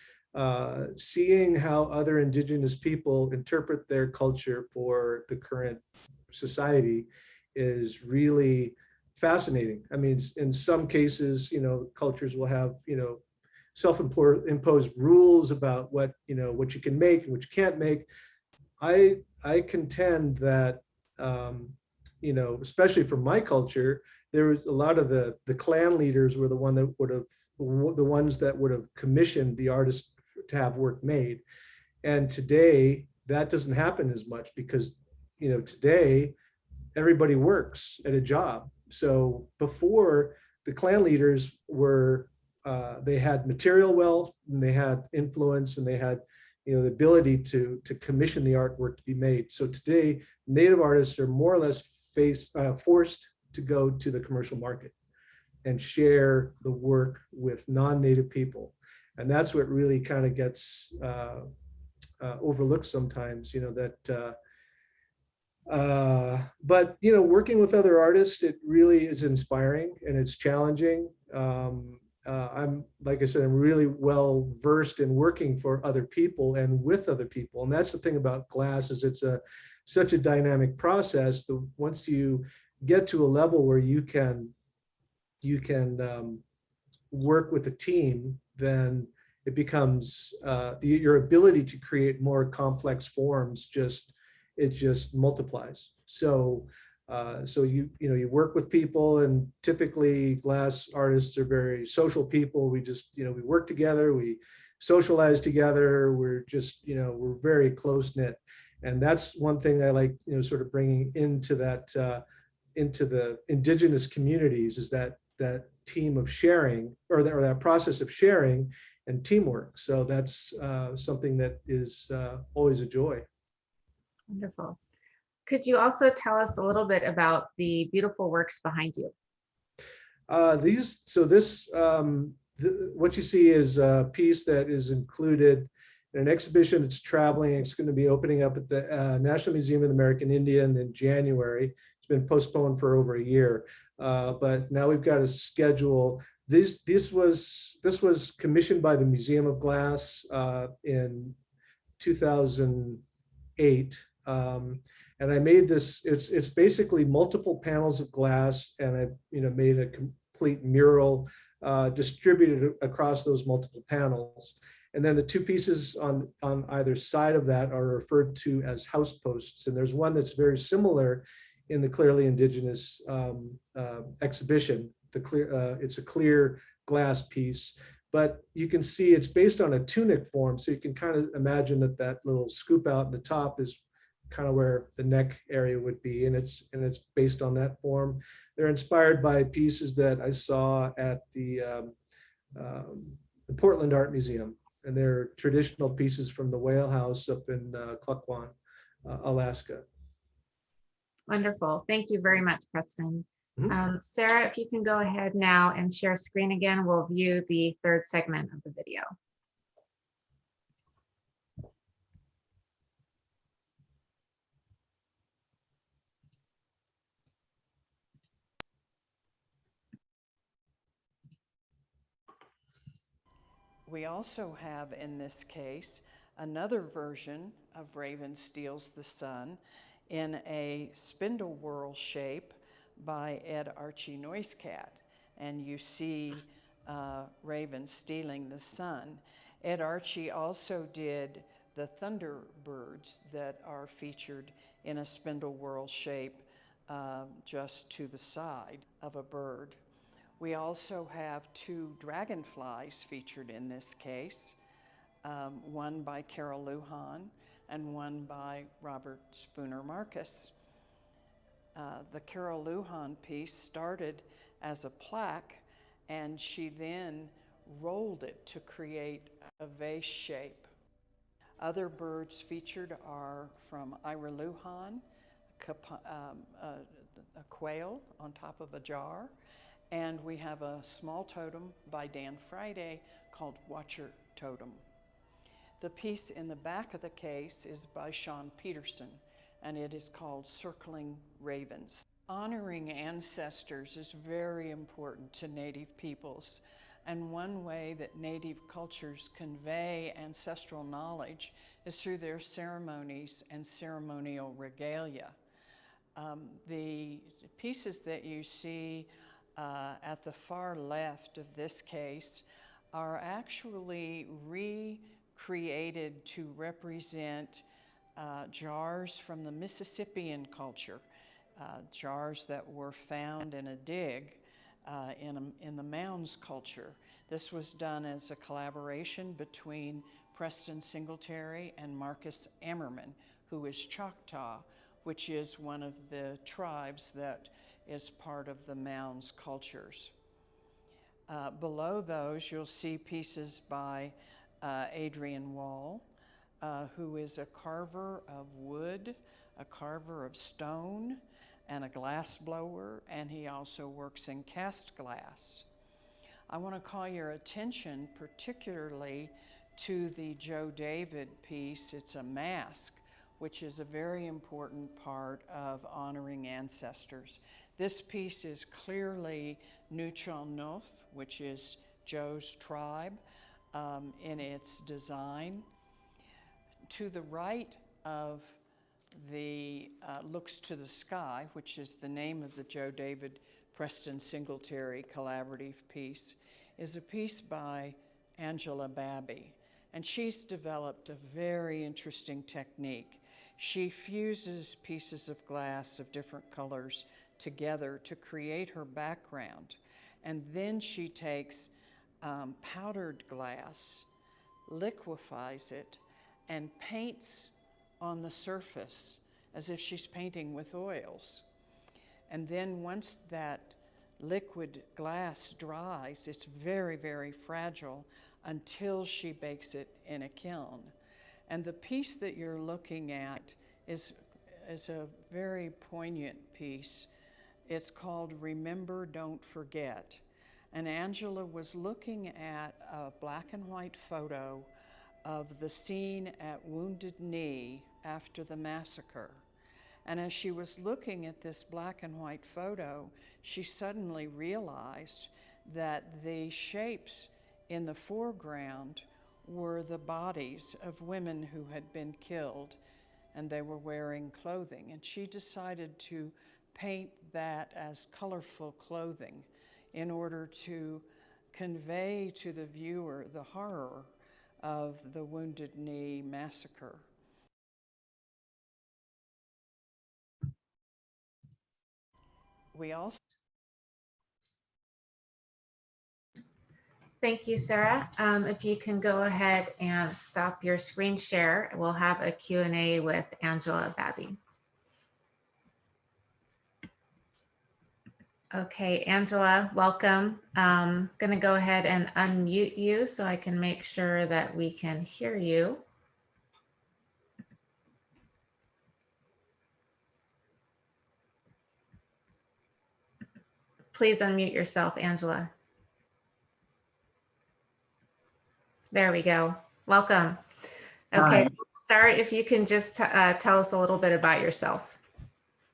seeing how other Indigenous people interpret their culture for the current society is really fascinating. In some cases, cultures will have, self-imposed rules about what you can make and what you can't make. I contend that, especially for my culture, there was a lot of the clan leaders were the ones that would have commissioned the artist to have work made. And today that doesn't happen as much because, today everybody works at a job. So before, the clan leaders were, they had material wealth and they had influence and they had, the ability to commission the artwork to be made. So today, Native artists are more or less forced to go to the commercial market and share the work with non-Native people. And that's what really kind of gets overlooked sometimes, but working with other artists, it really is inspiring and it's challenging. Like I said, I'm really well versed in working for other people and with other people. And that's the thing about glass, is it's such a dynamic process. Once you get to a level where you can work with a team, then it becomes your ability to create more complex forms just multiplies. So you work with people, and typically glass artists are very social people. We just we work together, we socialize together. We're just we're very close knit, and that's one thing I like sort of bringing into into the indigenous communities, is that team of sharing, or that process of sharing and teamwork. So that's something that is always a joy. Wonderful. Could you also tell us a little bit about the beautiful works behind you? What you see is a piece that is included in an exhibition that's traveling. It's going to be opening up at the National Museum of the American Indian in January. It's been postponed for over a year, but now we've got a schedule. This was commissioned by the Museum of Glass in 2008. And I made this, it's basically multiple panels of glass, and I made a complete mural distributed across those multiple panels. And then the two pieces on either side of that are referred to as house posts. And there's one that's very similar in the Clearly Indigenous exhibition. It's a clear glass piece, but you can see it's based on a tunic form. So you can kind of imagine that little scoop out in the top is kind of where the neck area would be, and it's based on that form. They're inspired by pieces that I saw at the Portland Art Museum, and they're traditional pieces from the Whale House up in Klukwan, Alaska. Wonderful. Thank you very much, Preston. Sarah, if you can go ahead now and share screen again, we'll view the third segment of the video. We also have, in this case, another version of Raven Steals the Sun in a spindle whorl shape by Ed Archie Noiscat. And you see Raven stealing the sun. Ed Archie also did the thunderbirds that are featured in a spindle whorl shape just to the side of a bird. We also have two dragonflies featured in this case, one by Carol Lujan and one by Robert Spooner Marcus. The Carol Lujan piece started as a plaque, and she then rolled it to create a vase shape. Other birds featured are from Ira Lujan, a quail on top of a jar, and we have a small totem by Dan Friday called Watcher Totem. The piece in the back of the case is by Sean Peterson, and it is called Circling Ravens. Honoring ancestors is very important to Native peoples, and one way that Native cultures convey ancestral knowledge is through their ceremonies and ceremonial regalia. The pieces that you see at the far left of this case are actually recreated to represent jars from the Mississippian culture, jars that were found in a dig in the Mounds culture. This was done as a collaboration between Preston Singletary and Marcus Ammerman, who is Choctaw, which is one of the tribes that is part of the Mounds cultures. Below those, you'll see pieces by Adrian Wall, who is a carver of wood, a carver of stone, and a glass blower, and he also works in cast glass. I want to call your attention particularly to the Joe David piece. It's a mask, which is a very important part of honoring ancestors. This piece is clearly Nuchal-Nuf, which is Joe's tribe, in its design. To the right of the Looks to the Sky, which is the name of the Joe David Preston Singletary collaborative piece, is a piece by Angela Babby. And she's developed a very interesting technique. She fuses pieces of glass of different colors together to create her background. And then she takes powdered glass, liquefies it, and paints on the surface as if she's painting with oils. And then once that liquid glass dries, it's very, very fragile until she bakes it in a kiln. And the piece that you're looking at is a very poignant piece. It's called Remember, Don't Forget. And Angela was looking at a black and white photo of the scene at Wounded Knee after the massacre. And as she was looking at this black and white photo, she suddenly realized that the shapes in the foreground were the bodies of women who had been killed, and they were wearing clothing. And she decided to paint that as colorful clothing in order to convey to the viewer the horror of the Wounded Knee massacre. We also Thank you, Sarah. If you can go ahead and stop your screen share, we'll have a Q&A with Angela Babby. Okay, Angela, welcome. I'm going to go ahead and unmute you so I can make sure that we can hear you. Please unmute yourself, Angela. There we go. Welcome. Okay, Hi. start if you can just tell us a little bit about yourself.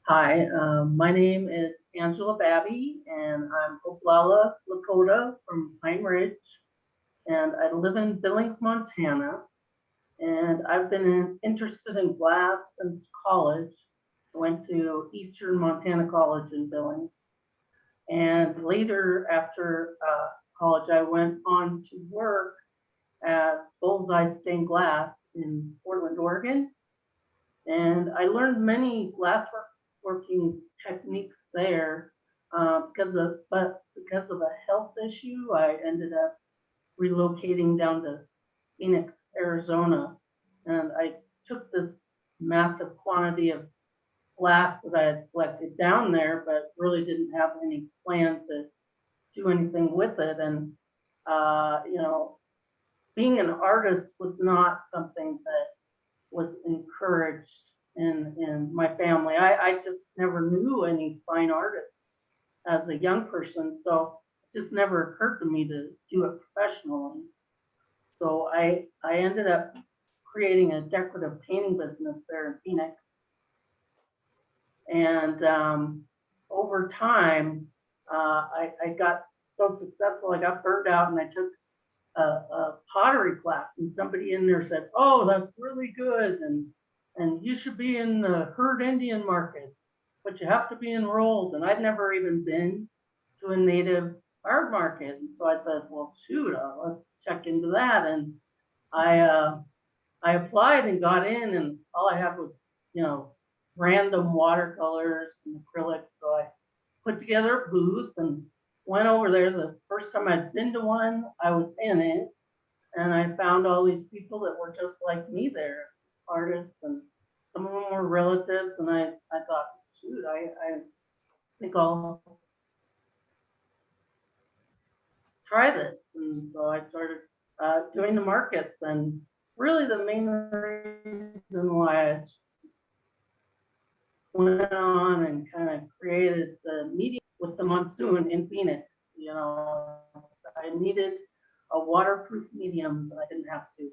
Hi, my name is Angela Babby, and I'm Oglala Lakota from Pine Ridge, and I live in Billings, Montana, and I've been interested in glass since college. I went to Eastern Montana College in Billings, and later after college, I went on to work at Bullseye Stained Glass in Portland, Oregon, and I learned many glassworking techniques there. Because of a health issue, I ended up relocating down to Phoenix, Arizona, and I took this massive quantity of glass that I had collected down there, but really didn't have any plan to do anything with it. And you know, being an artist was not something that was encouraged in my family. I just never knew any fine artists as a young person, so it just never occurred to me to do it professionally. So I ended up creating a decorative painting business there in Phoenix. And over time, I got so successful, I got burned out, and I took a pottery class, and somebody in there said, "Oh, that's really good, and you should be in the Herd Indian market, but you have to be enrolled." And I'd never even been to a native art market, and so I said, "Well, shoot, let's check into that." And I applied and got in, and all I had was, you know, random watercolors and acrylics. So I put together a booth and went over there. The first time I'd been to one, I was in it, and I found all these people that were just like me there, artists, and some of them were relatives. And I thought, shoot, I think I'll try this. And so I started doing the markets. And really the main reason why I went on and kind of created the media with the monsoon in Phoenix. You know, I needed a waterproof medium, but I didn't have to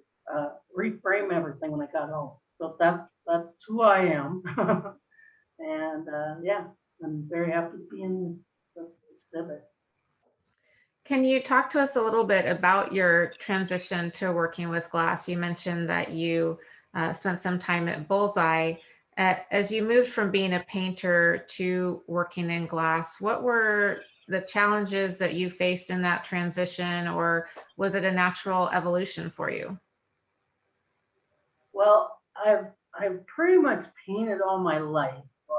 reframe everything when I got home. So that's who I am. And yeah, I'm very happy to be in this exhibit. Can you talk to us a little bit about your transition to working with glass? You mentioned that you spent some time at Bullseye. As you moved from being a painter to working in glass, what were the challenges that you faced in that transition, or was it a natural evolution for you? Well, I've pretty much painted all my life. So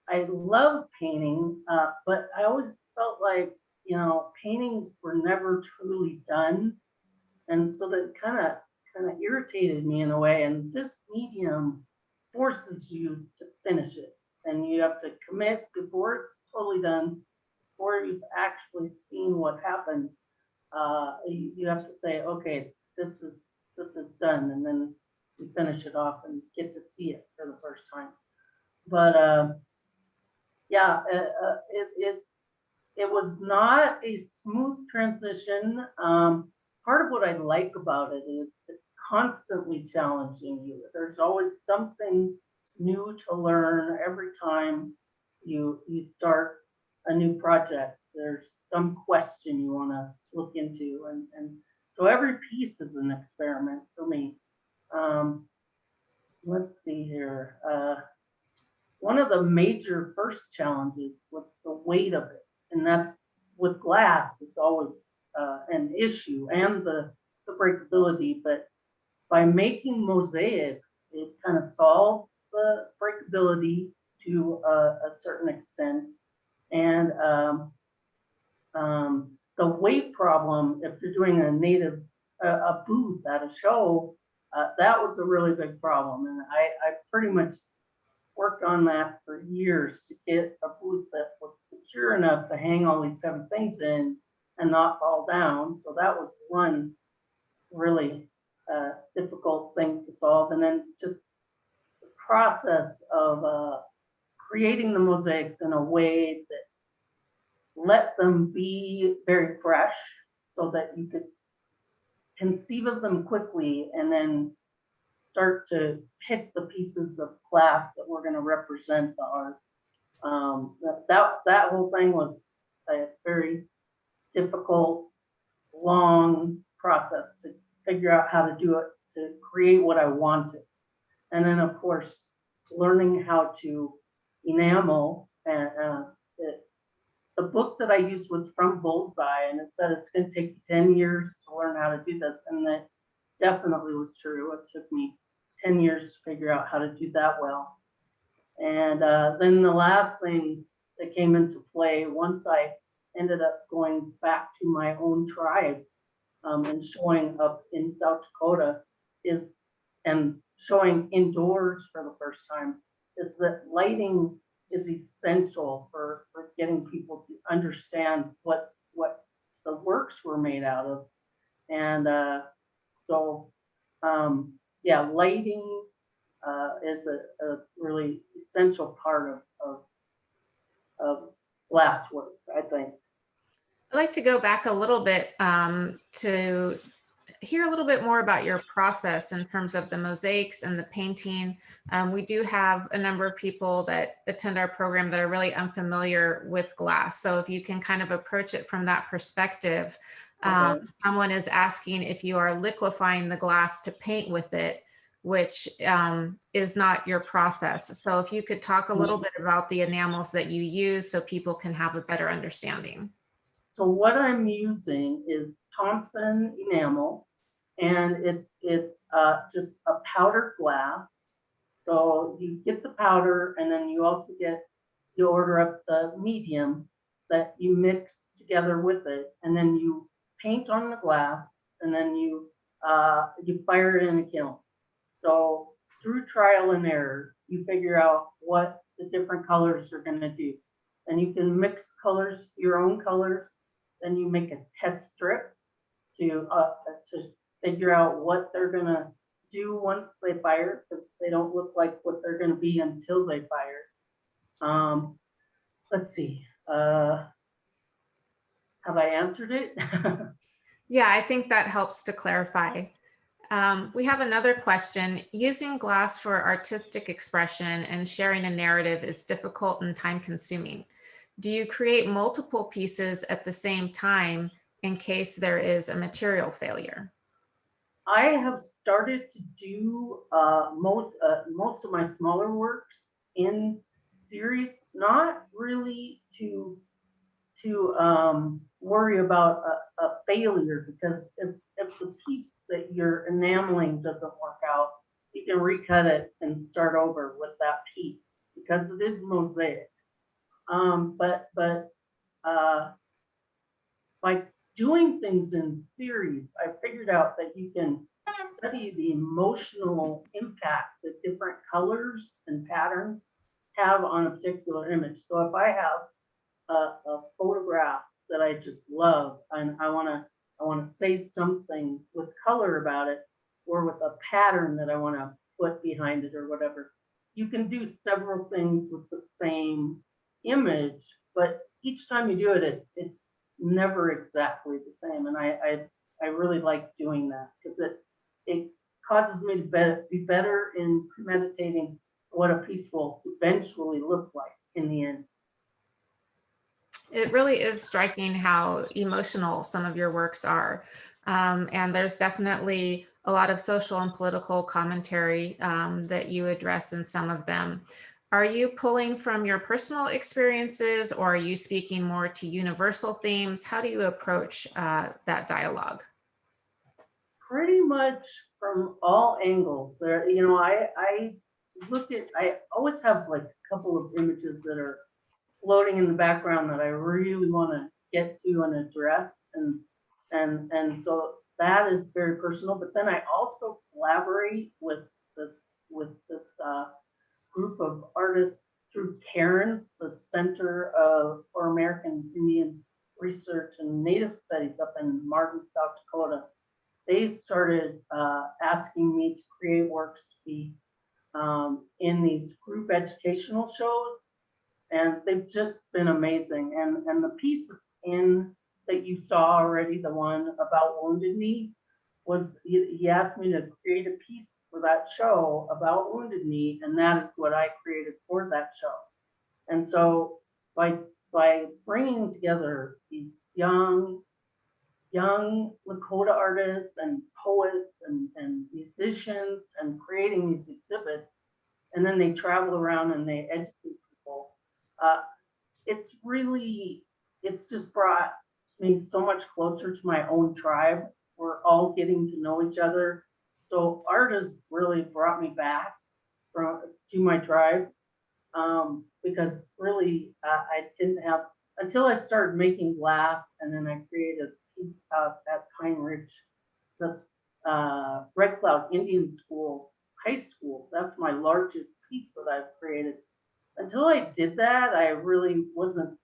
I love painting, but I always felt like, you know, paintings were never truly done. And so that kind of irritated me in a way. And this medium forces you to finish it. And you have to commit before it's totally done, before you've actually seen what happens. You have to say, okay, this is done, and then you finish it off and get to see it for the first time. But yeah, it was not a smooth transition. Part of what I like about it is it's constantly challenging you. There's always something new to learn every time you start a new project. There's some question you want to look into, and so every piece is an experiment for me. Let's see here. One of the major first challenges was the weight of it, and that's with glass. It's always an issue, and the breakability. But by making mosaics, it kind of solves the breakability to a certain extent. And the weight problem, if you're doing a booth at a show, that was a really big problem. And I pretty much worked on that for years to get a booth that was secure enough to hang all these heavy things in and not fall down. So that was one really difficult thing to solve. And then just the process of creating the mosaics in a way that let them be very fresh so that you could conceive of them quickly and then start to pick the pieces of glass that were going to represent the art. That whole thing was a very difficult, long process to figure out how to do it, to create what I wanted. And then of course, learning how to enamel. And the book that I used was from Bullseye, and it said it's going to take you 10 years to learn how to do this. And that definitely was true. It took me 10 years to figure out how to do that well. And then the last thing that came into play once I ended up going back to my own tribe and showing up in South Dakota and showing indoors for the first time, is that lighting is essential for getting people to understand what the works were made out of. And yeah, lighting is a really essential part of glass work, I think. I'd like to go back a little bit to hear a little bit more about your process in terms of the mosaics and the painting. We do have a number of people that attend our program that are really unfamiliar with glass. So if you can kind of approach it from that perspective. Okay. Someone is asking if you are liquefying the glass to paint with it, which is not your process. So if you could talk a little bit about the enamels that you use so people can have a better understanding. So what I'm using is Thompson enamel, and it's just a powdered glass. So you get the powder, and then you also you order up the medium that you mix together with it, and then you paint on the glass, and then you fire it in a kiln. So through trial and error, you figure out what the different colors are going to do, and you can mix colors, your own colors. Then you make a test strip to figure out what they're going to do once they fire, because they don't look like what they're going to be until they fire. Let's see. Have I answered it? Yeah, I think that helps to clarify. We have another question. Using glass for artistic expression and sharing a narrative is difficult and time consuming. Do you create multiple pieces at the same time in case there is a material failure? I have started to do most of my smaller works in series, not really to worry about a failure, because if the piece that you're enameling doesn't work out, you can recut it and start over with that piece because it is mosaic. But by doing things in series, I figured out that you can study the emotional impact that different colors and patterns have on a particular image. So if I have a photograph that I just love and I want to say something with color about it, or with a pattern that I want to put behind it or whatever, you can do several things with the same image, but each time you do it, it's never exactly the same. And I really like doing that because it causes me to be better in meditating what a piece will eventually look like in the end. It really is striking how emotional some of your works are. And there's definitely a lot of social and political commentary that you address in some of them. Are you pulling from your personal experiences, or are you speaking more to universal themes? How do you approach that dialogue? Pretty much from all angles. There, I always have like a couple of images that are floating in the background that I really want to get to and address, and so that is very personal. But then I also collaborate with this group of artists through Cairns, the Center for American Indian Research and Native Studies up in Martin, South Dakota. They started asking me to create works to be in these group educational shows, and they've just been amazing. And the pieces in that you saw already, the one about Wounded Knee, was he asked me to create a piece for that show about Wounded Knee, and that is what I created for that show. And so by bringing together these young Lakota artists and poets and musicians and creating these exhibits, and then they travel around and they educate people. It's just brought me so much closer to my own tribe. We're all getting to know each other. So art has really brought me back to my tribe, because really I didn't have, until I started making glass, and then I created a piece at Pine Ridge, the Red Cloud Indian School, high school. That's my largest piece that I've created. Until I did that, I really wasn't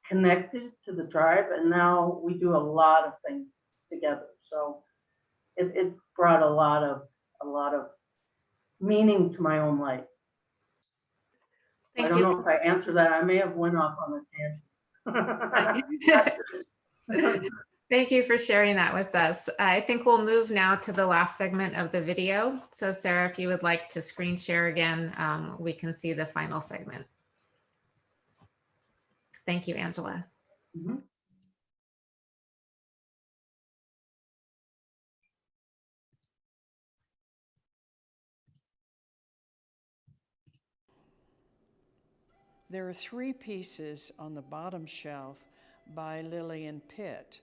connected to the tribe, and now we do a lot of things together. So it's brought a lot of meaning to my own life. Thank I don't you. know if I answered that. I may have went off on a tangent. Thank you for sharing that with us. I think we'll move now to the last segment of the video. So Sarah, if you would like to screen share again, we can see the final segment. Thank you, Angela. Mm-hmm. There are 3 pieces on the bottom shelf by Lillian Pitt.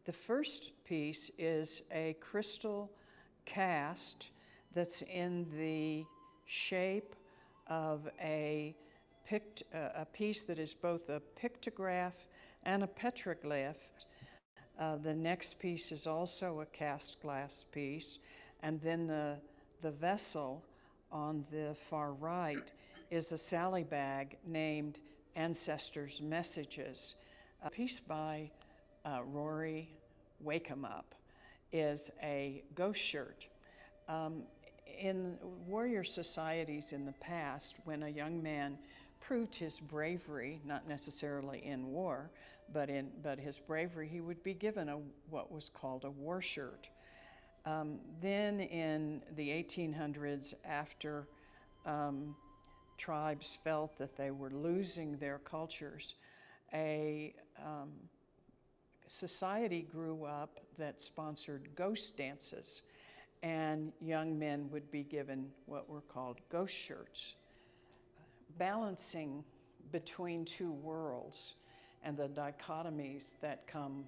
The first piece is a crystal cast that's in the shape of a piece that is both a pictograph and a petroglyph. The next piece is also a cast glass piece, and then the vessel on the far right is a Sally bag named Ancestors' Messages. A piece by Rory Wakemup is a ghost shirt. In warrior societies in the past, when a young man proved his bravery, not necessarily in war, but his bravery, he would be given what was called a war shirt. Then in the 1800s, after tribes felt that they were losing their cultures, a society grew up that sponsored ghost dances, and young men would be given what were called ghost shirts. Balancing between two worlds and the dichotomies that come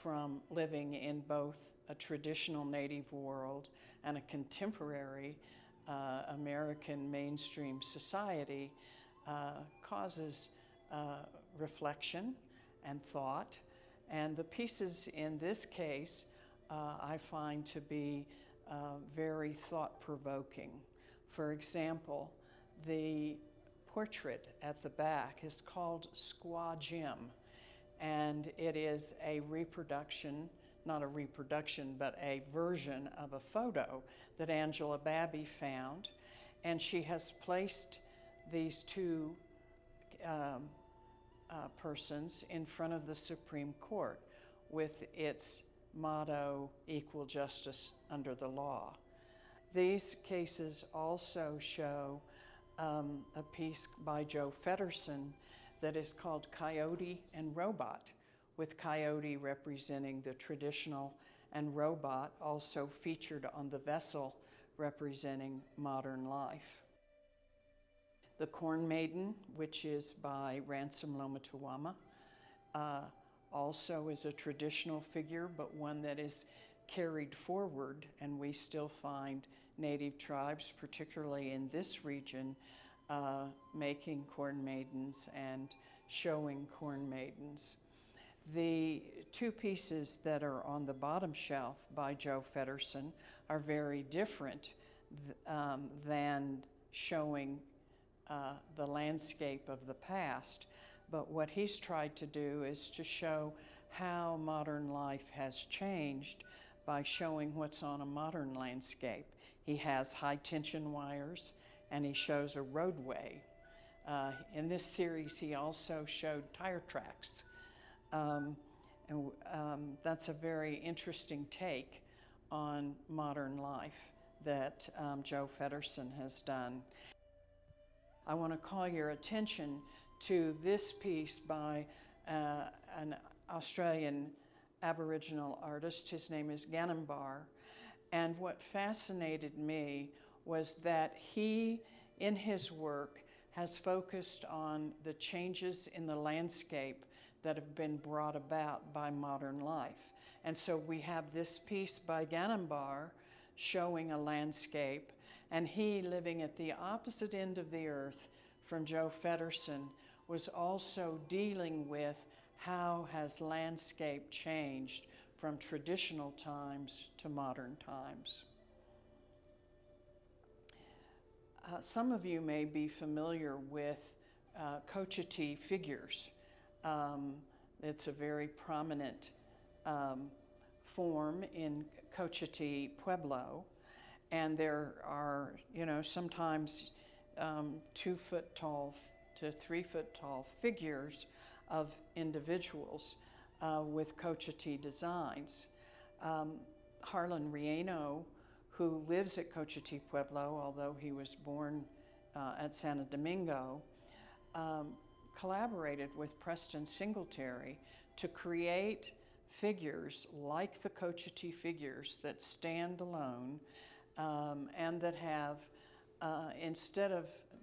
from living in both a traditional Native world and a contemporary American mainstream society causes reflection and thought. And the pieces in this case I find to be very thought-provoking. For example, the portrait at the back is called Squaw Jim, and it is a reproduction, not a reproduction, but a version of a photo that Angela Babby found, and she has placed these two persons in front of the Supreme Court with its motto, equal justice under the law. These cases also show a piece by Joe Feddersen that is called Coyote and Robot, with Coyote representing the traditional and Robot also featured on the vessel representing modern life. The Corn Maiden, which is by Ransom Lomatawama, also is a traditional figure, but one that is carried forward, and we still find Native tribes, particularly in this region, making corn maidens and showing corn maidens. The two pieces that are on the bottom shelf by Joe Feddersen are very different than showing the landscape of the past, but what he's tried to do is to show how modern life has changed by showing what's on a modern landscape. He has high tension wires and he shows a roadway. In this series, he also showed tire tracks. That's a very interesting take on modern life that Joe Feddersen has done. I want to call your attention to this piece by an Australian Aboriginal artist. His name is Ganambar. And what fascinated me was that he, in his work, has focused on the changes in the landscape that have been brought about by modern life. And so we have this piece by Ganambar showing a landscape, and he, living at the opposite end of the earth from Joe Feddersen, was also dealing with how has landscape changed from traditional times to modern times. Some of you may be familiar with Cochiti figures. It's a very prominent form in Cochiti Pueblo, and there are, sometimes 2 foot tall to 3 foot tall figures of individuals with Cochiti designs. Harlan Rieno, who lives at Cochiti Pueblo, although he was born at Santo Domingo, collaborated with Preston Singletary to create figures like the Cochiti figures that stand alone and that have,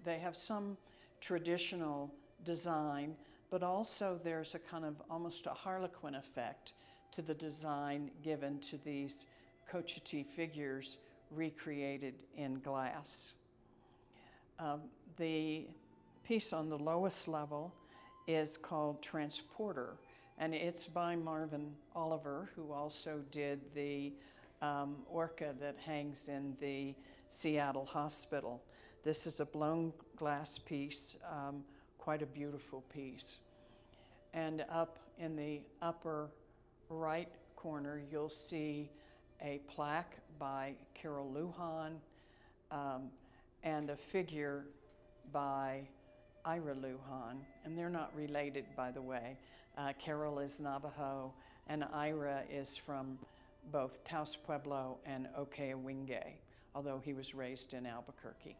they have some traditional design, but also there's a kind of almost a harlequin effect to the design given to these Cochiti figures recreated in glass. The piece on the lowest level is called Transporter, and it's by Marvin Oliver, who also did the orca that hangs in the Seattle hospital. This is a blown glass piece, quite a beautiful piece. And up in the upper right corner, you'll see a plaque by Carol Lujan and a figure by Ira Lujan, and they're not related, by the way. Carol is Navajo, and Ira is from both Taos Pueblo and Okayawingay, although he was raised in Albuquerque.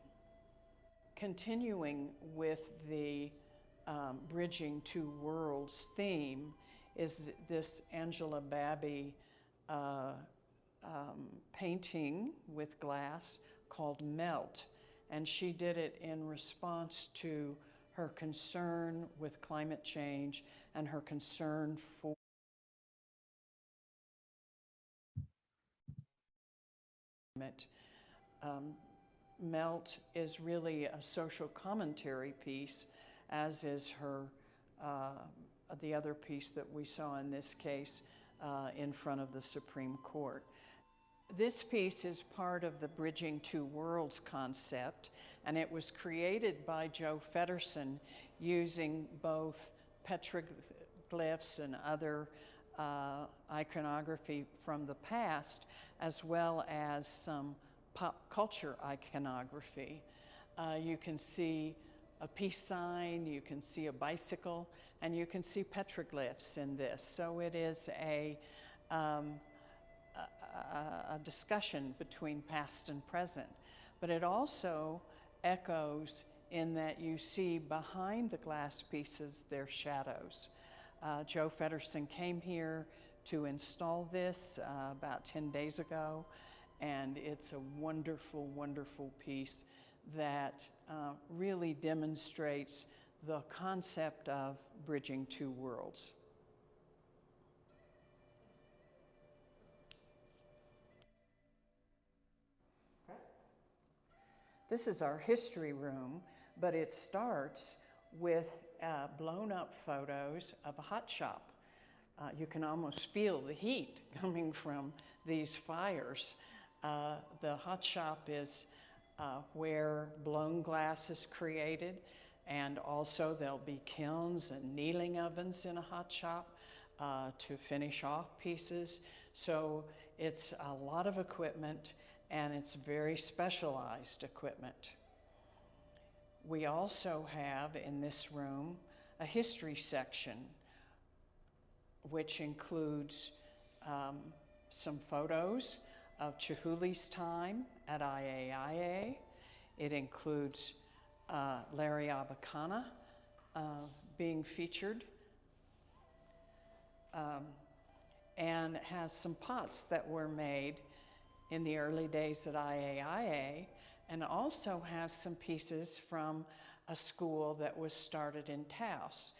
Continuing with the Bridging Two Worlds theme is this Angela Babby painting with glass called Melt. And she did it in response to her concern with climate change and her concern for Melt is really a social commentary piece, as is her the other piece that we saw in this case in front of the Supreme Court. This piece is part of the Bridging Two Worlds concept, and it was created by Joe Feddersen using both petroglyphs and other iconography from the past, as well as some pop culture iconography. You can see a peace sign, you can see a bicycle, and you can see petroglyphs in this. So it is a discussion between past and present. But it also echoes in that you see behind the glass pieces their shadows. Joe Feddersen came here to install this about 10 days ago, and it's a wonderful, wonderful piece that really demonstrates the concept of bridging two worlds. This is our history room, but it starts with blown up photos of a hot shop. You can almost feel the heat coming from these fires. The hot shop is where blown glass is created, and also there'll be kilns and kneeling ovens in a hot shop to finish off pieces. So it's a lot of equipment, and it's very specialized equipment. We also have in this room a history section, which includes some photos of Chihuly's time at IAIA. It includes Larry Abacana being featured, and has some pots that were made in the early days at IAIA, and also has some pieces from a school that was started in Taos.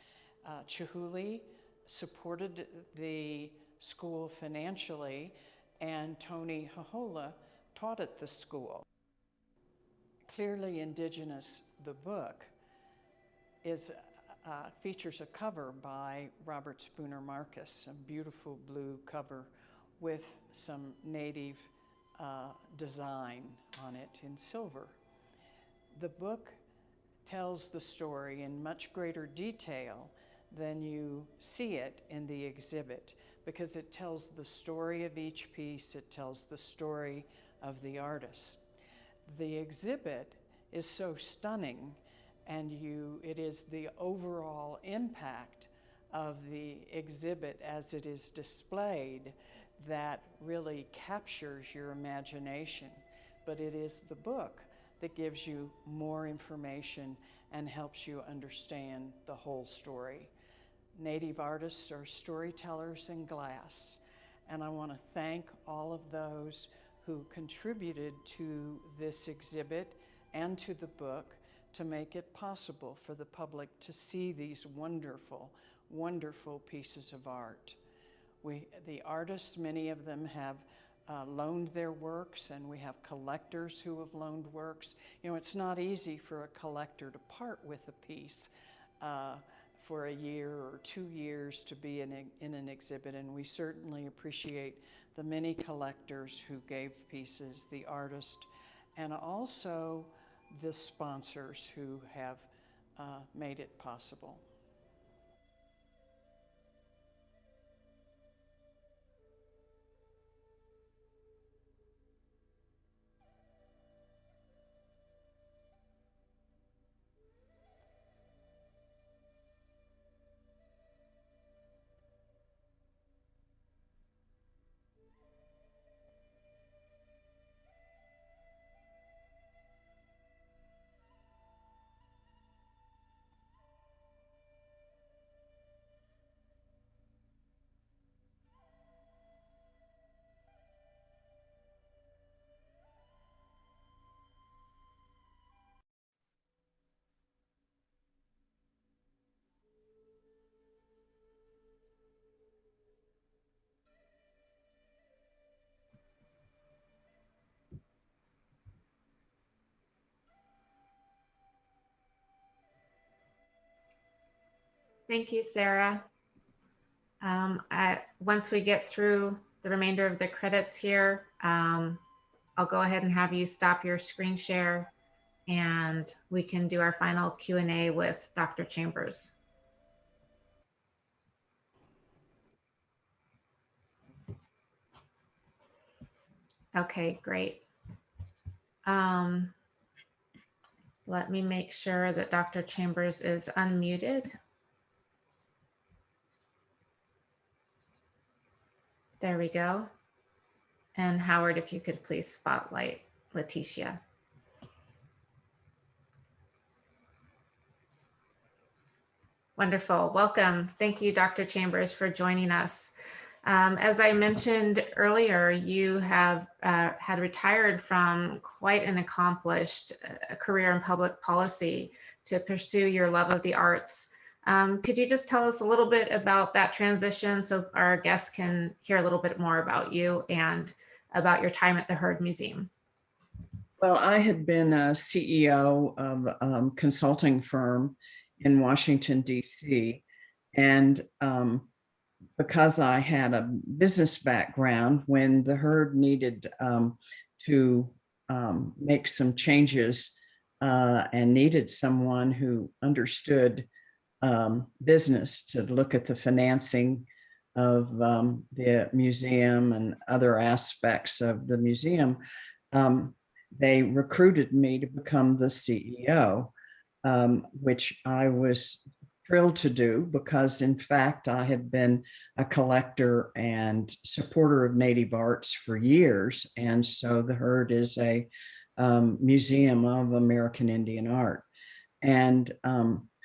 Chihuly supported the school financially, and Tony Hahola taught at the school. Clearly Indigenous, the book, features a cover by Robert Spooner Marcus, a beautiful blue cover with some native design on it in silver. The book tells the story in much greater detail than you see it in the exhibit, because it tells the story of each piece, it tells the story of the artist. The exhibit is so stunning, and it is the overall impact of the exhibit as it is displayed that really captures your imagination. But it is the book that gives you more information and helps you understand the whole story. Native artists are storytellers in glass, and I want to thank all of those who contributed to this exhibit and to the book to make it possible for the public to see these wonderful, wonderful pieces of art. The artists, many of them have loaned their works, and we have collectors who have loaned works. You know, it's not easy for a collector to part with a piece for a year or 2 years to be in an exhibit, and we certainly appreciate the many collectors who gave pieces, the artist, and also the sponsors who have made it possible. Thank you, Sarah. Once we get through the remainder of the credits here, I'll go ahead and have you stop your screen share and we can do our final Q&A with Dr. Chambers. Okay, great. Let me make sure that Dr. Chambers is unmuted. There we go. And Howard, if you could please spotlight Leticia. Wonderful. Welcome. Thank you, Dr. Chambers, for joining us. As I mentioned earlier, you have had retired from quite an accomplished career in public policy to pursue your love of the arts. Could you just tell us a little bit about that transition so our guests can hear a little bit more about you and about your time at the Heard Museum? Well, I had been a CEO of a consulting firm in Washington, D.C. And because I had a business background, when the Heard needed to make some changes and needed someone who understood business to look at the financing of the museum and other aspects of the museum, they recruited me to become the CEO, which I was thrilled to do because, in fact, I had been a collector and supporter of Native arts for years. And so the Heard is a museum of American Indian art. And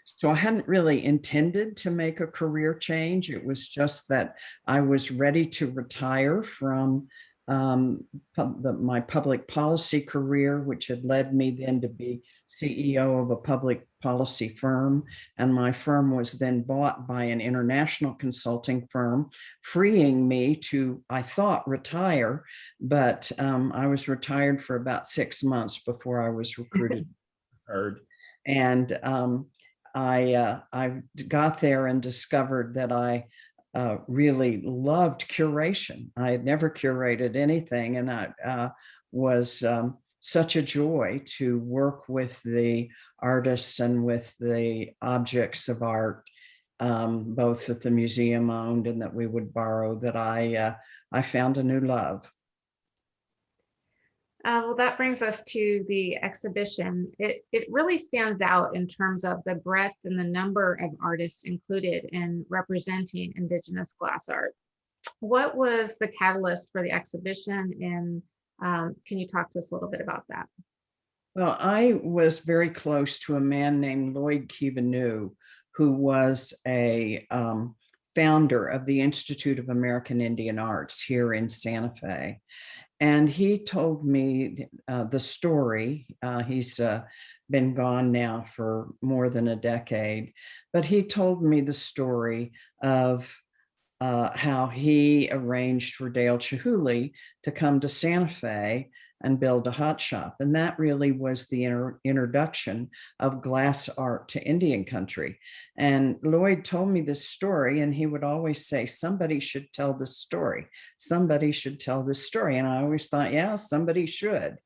so I hadn't really intended to make a career change. It was just that I was ready to retire from my public policy career, which had led me then to be CEO of a public policy firm. And my firm was then bought by an international consulting firm, freeing me to, I thought, retire. But I was retired for about 6 months before I was recruited. And I got there and discovered that I really loved curation. I had never curated anything, and I was such a joy to work with the artists and with the objects of art, both that the museum owned and that we would borrow, that I found a new love. Well, that brings us to the exhibition. It really stands out in terms of the breadth and the number of artists included in representing Indigenous glass art. What was the catalyst for the exhibition, and can you talk to us a little bit about that? Well, I was very close to a man named Lloyd Kivanu, who was a founder of the Institute of American Indian Arts here in Santa Fe. And he told me the story. He's been gone now for more than a decade, but he told me the story of how he arranged for Dale Chihuly to come to Santa Fe and build a hot shop. And that really was the introduction of glass art to Indian country. And Lloyd told me this story, and he would always say, somebody should tell this story. Somebody should tell this story. And I always thought, yeah, somebody should.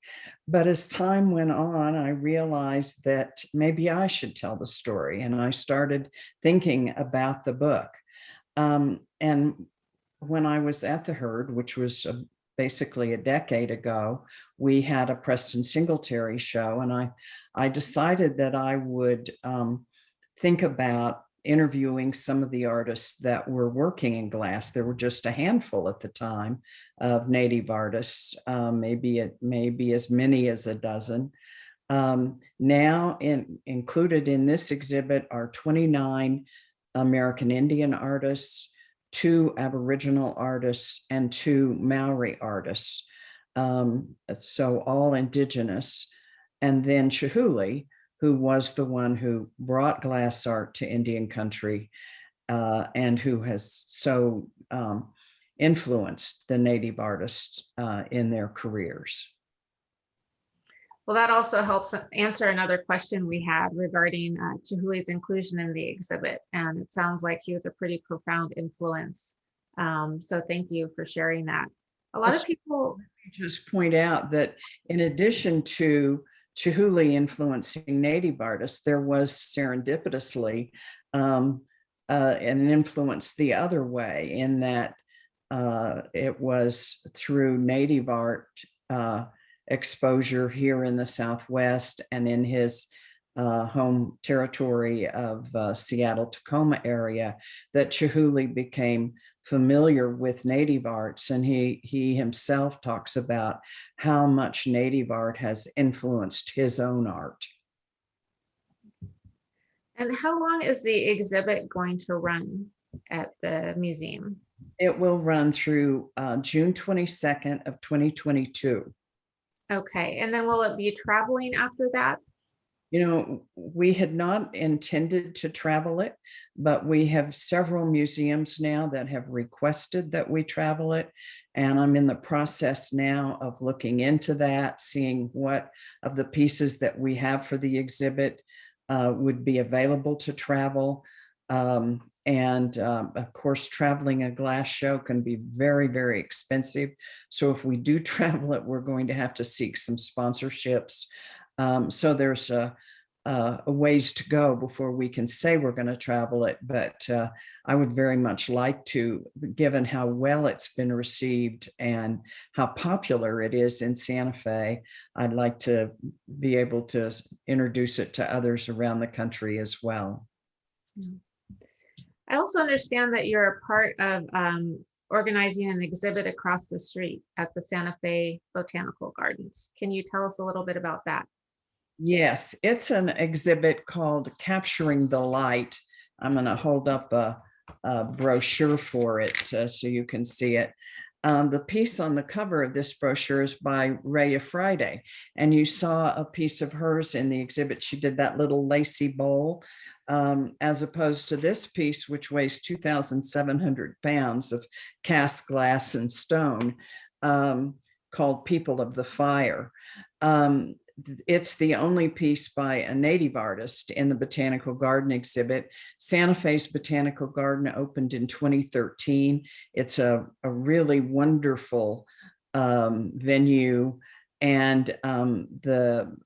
But as time went on, I realized that maybe I should tell the story. And I started thinking about the book. And when I was at the Heard, which was basically a decade ago, we had a Preston Singletary show, and I decided that I would think about interviewing some of the artists that were working in glass. There were just a handful at the time of Native artists, maybe as many as a dozen. Now included in this exhibit are 29 American Indian artists, 2 Aboriginal artists, and 2 Maori artists. So all Indigenous. And then Chihuly, who was the one who brought glass art to Indian country and who has so influenced the Native artists in their careers. Well, that also helps answer another question we had regarding Chihuli's inclusion in the exhibit. And it sounds like he was a pretty profound influence. So thank you for sharing that. A lot of people just point out that in addition to Chihuly influencing Native artists, there was serendipitously an influence the other way, in that it was through Native art exposure here in the Southwest and in his home territory of Seattle-Tacoma area that Chihuly became familiar with Native arts. And he himself talks about how much Native art has influenced his own art. And how long is the exhibit going to run at the museum? It will run through June 22nd of 2022. Okay, and then will it be traveling after that? You know, we had not intended to travel it, but we have several museums now that have requested that we travel it. And I'm in the process now of looking into that, seeing what of the pieces that we have for the exhibit would be available to travel. Of course, traveling a glass show can be very, very expensive. So if we do travel it, we're going to have to seek some sponsorships. So there's a ways to go before we can say we're going to travel it. But I would very much like to, given how well it's been received and how popular it is in Santa Fe, I'd like to be able to introduce it to others around the country as well. I also understand that you're a part of organizing an exhibit across the street at the Santa Fe Botanical Gardens. Can you tell us a little bit about that? Yes, it's an exhibit called Capturing the Light. I'm going to hold up a brochure for it so you can see it. The piece on the cover of this brochure is by Rhea Friday, and you saw a piece of hers in the exhibit. She did that little lacy bowl, as opposed to this piece, which weighs 2,700 pounds of cast glass and stone, called People of the Fire. It's the only piece by a Native artist in the Botanical Garden exhibit. Santa Fe's Botanical Garden opened in 2013. It's a really wonderful venue. And the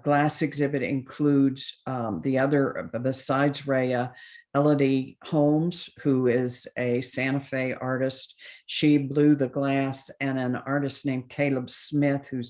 glass exhibit includes besides Rhea, Elodie Holmes, who is a Santa Fe artist. She blew the glass, and an artist named Caleb Smith, who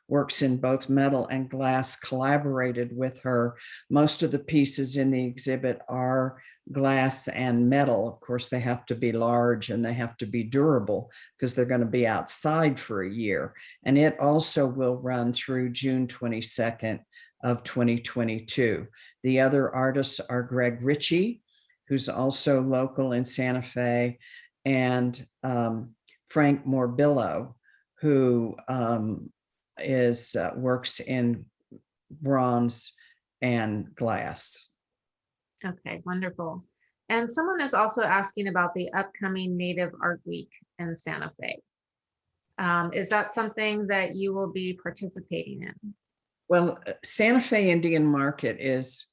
works in both metal and glass, collaborated with her. Most of the pieces in the exhibit are glass and metal. Of course, they have to be large and they have to be durable because they're going to be outside for a year. And it also will run through June 22nd of 2022. The other artists are Greg Ritchie, who's also local in Santa Fe, and Frank Morbillo, who works in bronze and glass. Okay, wonderful. And someone is also asking about the upcoming Native Art Week in Santa Fe. Is that something that you will be participating in? Well, Santa Fe Indian Market is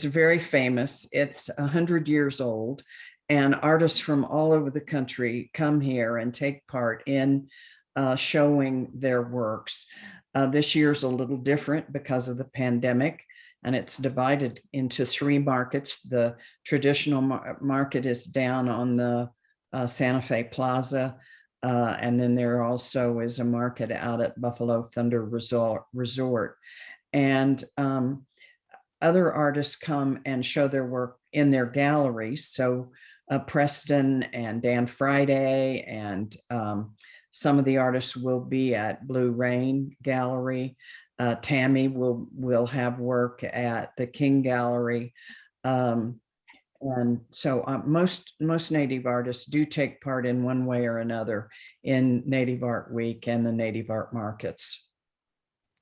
very famous. It's 100 years old, and artists from all over the country come here and take part in showing their works. This year's a little different because of the pandemic, and it's divided into 3 markets. The traditional market is down on the Santa Fe Plaza, and then there also is a market out at Buffalo Thunder Resort. And other artists come and show their work in their galleries. So Preston and Dan Friday and some of the artists will be at Blue Rain Gallery. Tammy will have work at the King Gallery. And so most Native artists do take part in one way or another in Native Art Week and the Native Art Markets.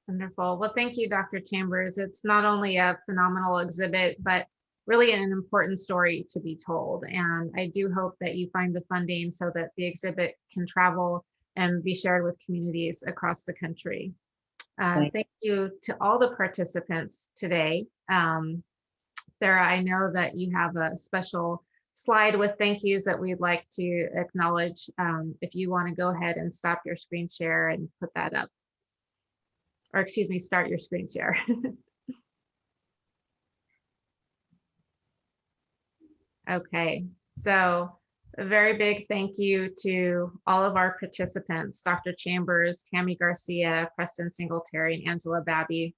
Wonderful. Well, thank you, Dr. Chambers. It's not only a phenomenal exhibit, but really an important story to be told. And I do hope that you find the funding so that the exhibit can travel and be shared with communities across the country. Thank you to all the participants today. Sarah, I know that you have a special slide with thank yous that we'd like to acknowledge. If you want to go ahead and stop your screen share and put that up. Or excuse me, start your screen share. Okay, so a very big thank you to all of our participants, Dr. Chambers, Tammy Garcia, Preston Singletary, and Angela Babby.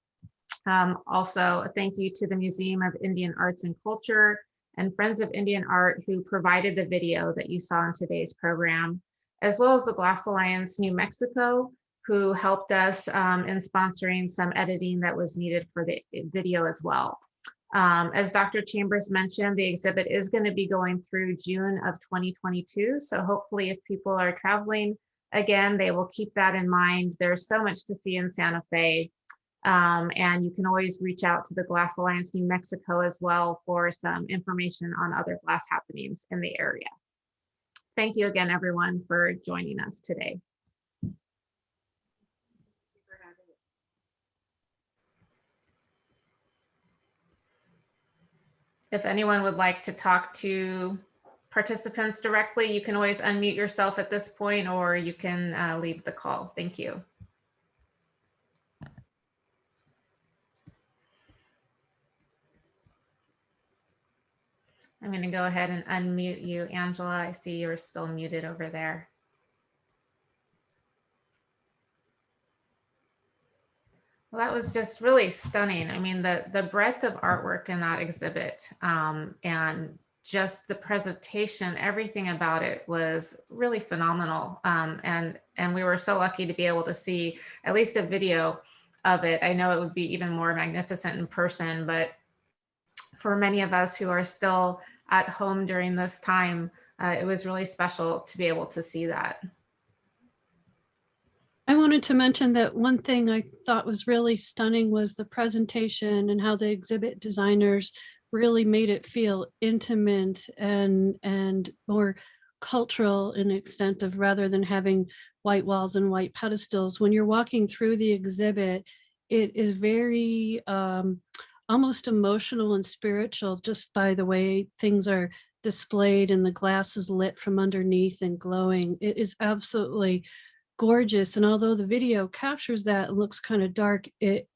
Also, a thank you to the Museum of Indian Arts and Culture and Friends of Indian Art who provided the video that you saw in today's program, as well as the Glass Alliance New Mexico, who helped us in sponsoring some editing that was needed for the video as well. As Dr. Chambers mentioned, the exhibit is going to be going through June of 2022. So hopefully if people are traveling again, they will keep that in mind. There's so much to see in Santa Fe. And you can always reach out to the Glass Alliance New Mexico as well for some information on other glass happenings in the area. Thank you again, everyone, for joining us today. If anyone would like to talk to participants directly, you can always unmute yourself at this point, or you can leave the call. Thank you. I'm going to go ahead and unmute you, Angela. I see you're still muted over there. Well, that was just really stunning. I mean, the breadth of artwork in that exhibit and just the presentation, everything about it was really phenomenal. And we were so lucky to be able to see at least a video of it. I know it would be even more magnificent in person, but for many of us who are still at home during this time, it was really special to be able to see that. I wanted to mention that one thing I thought was really stunning was the presentation and how the exhibit designers really made it feel intimate and more cultural in extent of, rather than having white walls and white pedestals. When you're walking through the exhibit, it is very almost emotional and spiritual just by the way things are displayed and the glass is lit from underneath and glowing. It is absolutely gorgeous. And although the video captures that, it looks kind of dark, it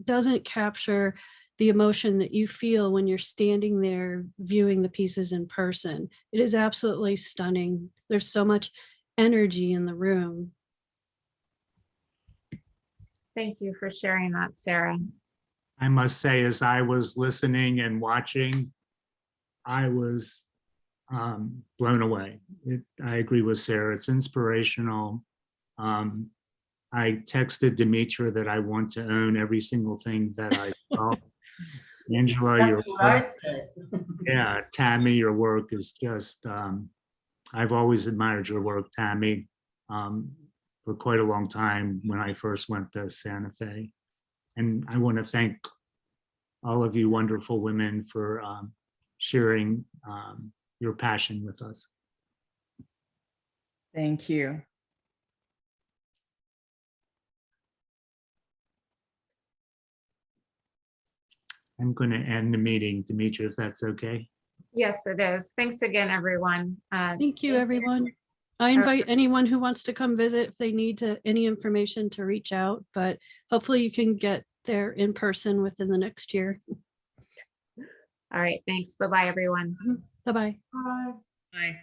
doesn't capture the emotion that you feel when you're standing there viewing the pieces in person. It is absolutely stunning. There's so much energy in the room. Thank you for sharing that, Sarah. I must say, as I was listening and watching, I was blown away. I agree with Sarah. It's inspirational. I texted Demetra that I want to own every single thing that I saw. Angela, your work, yeah, Tammy, your work is just, I've always admired your work, Tammy, for quite a long time when I first went to Santa Fe. And I want to thank all of you wonderful women for sharing your passion with us. Thank you. I'm going to end the meeting, Demetra, if that's okay. Yes, it is. Thanks again, everyone. Thank you, everyone. I invite anyone who wants to come visit if they need any information to reach out, but hopefully you can get there in person within the next year. All right, thanks. Bye-bye, everyone. Bye-bye. Bye.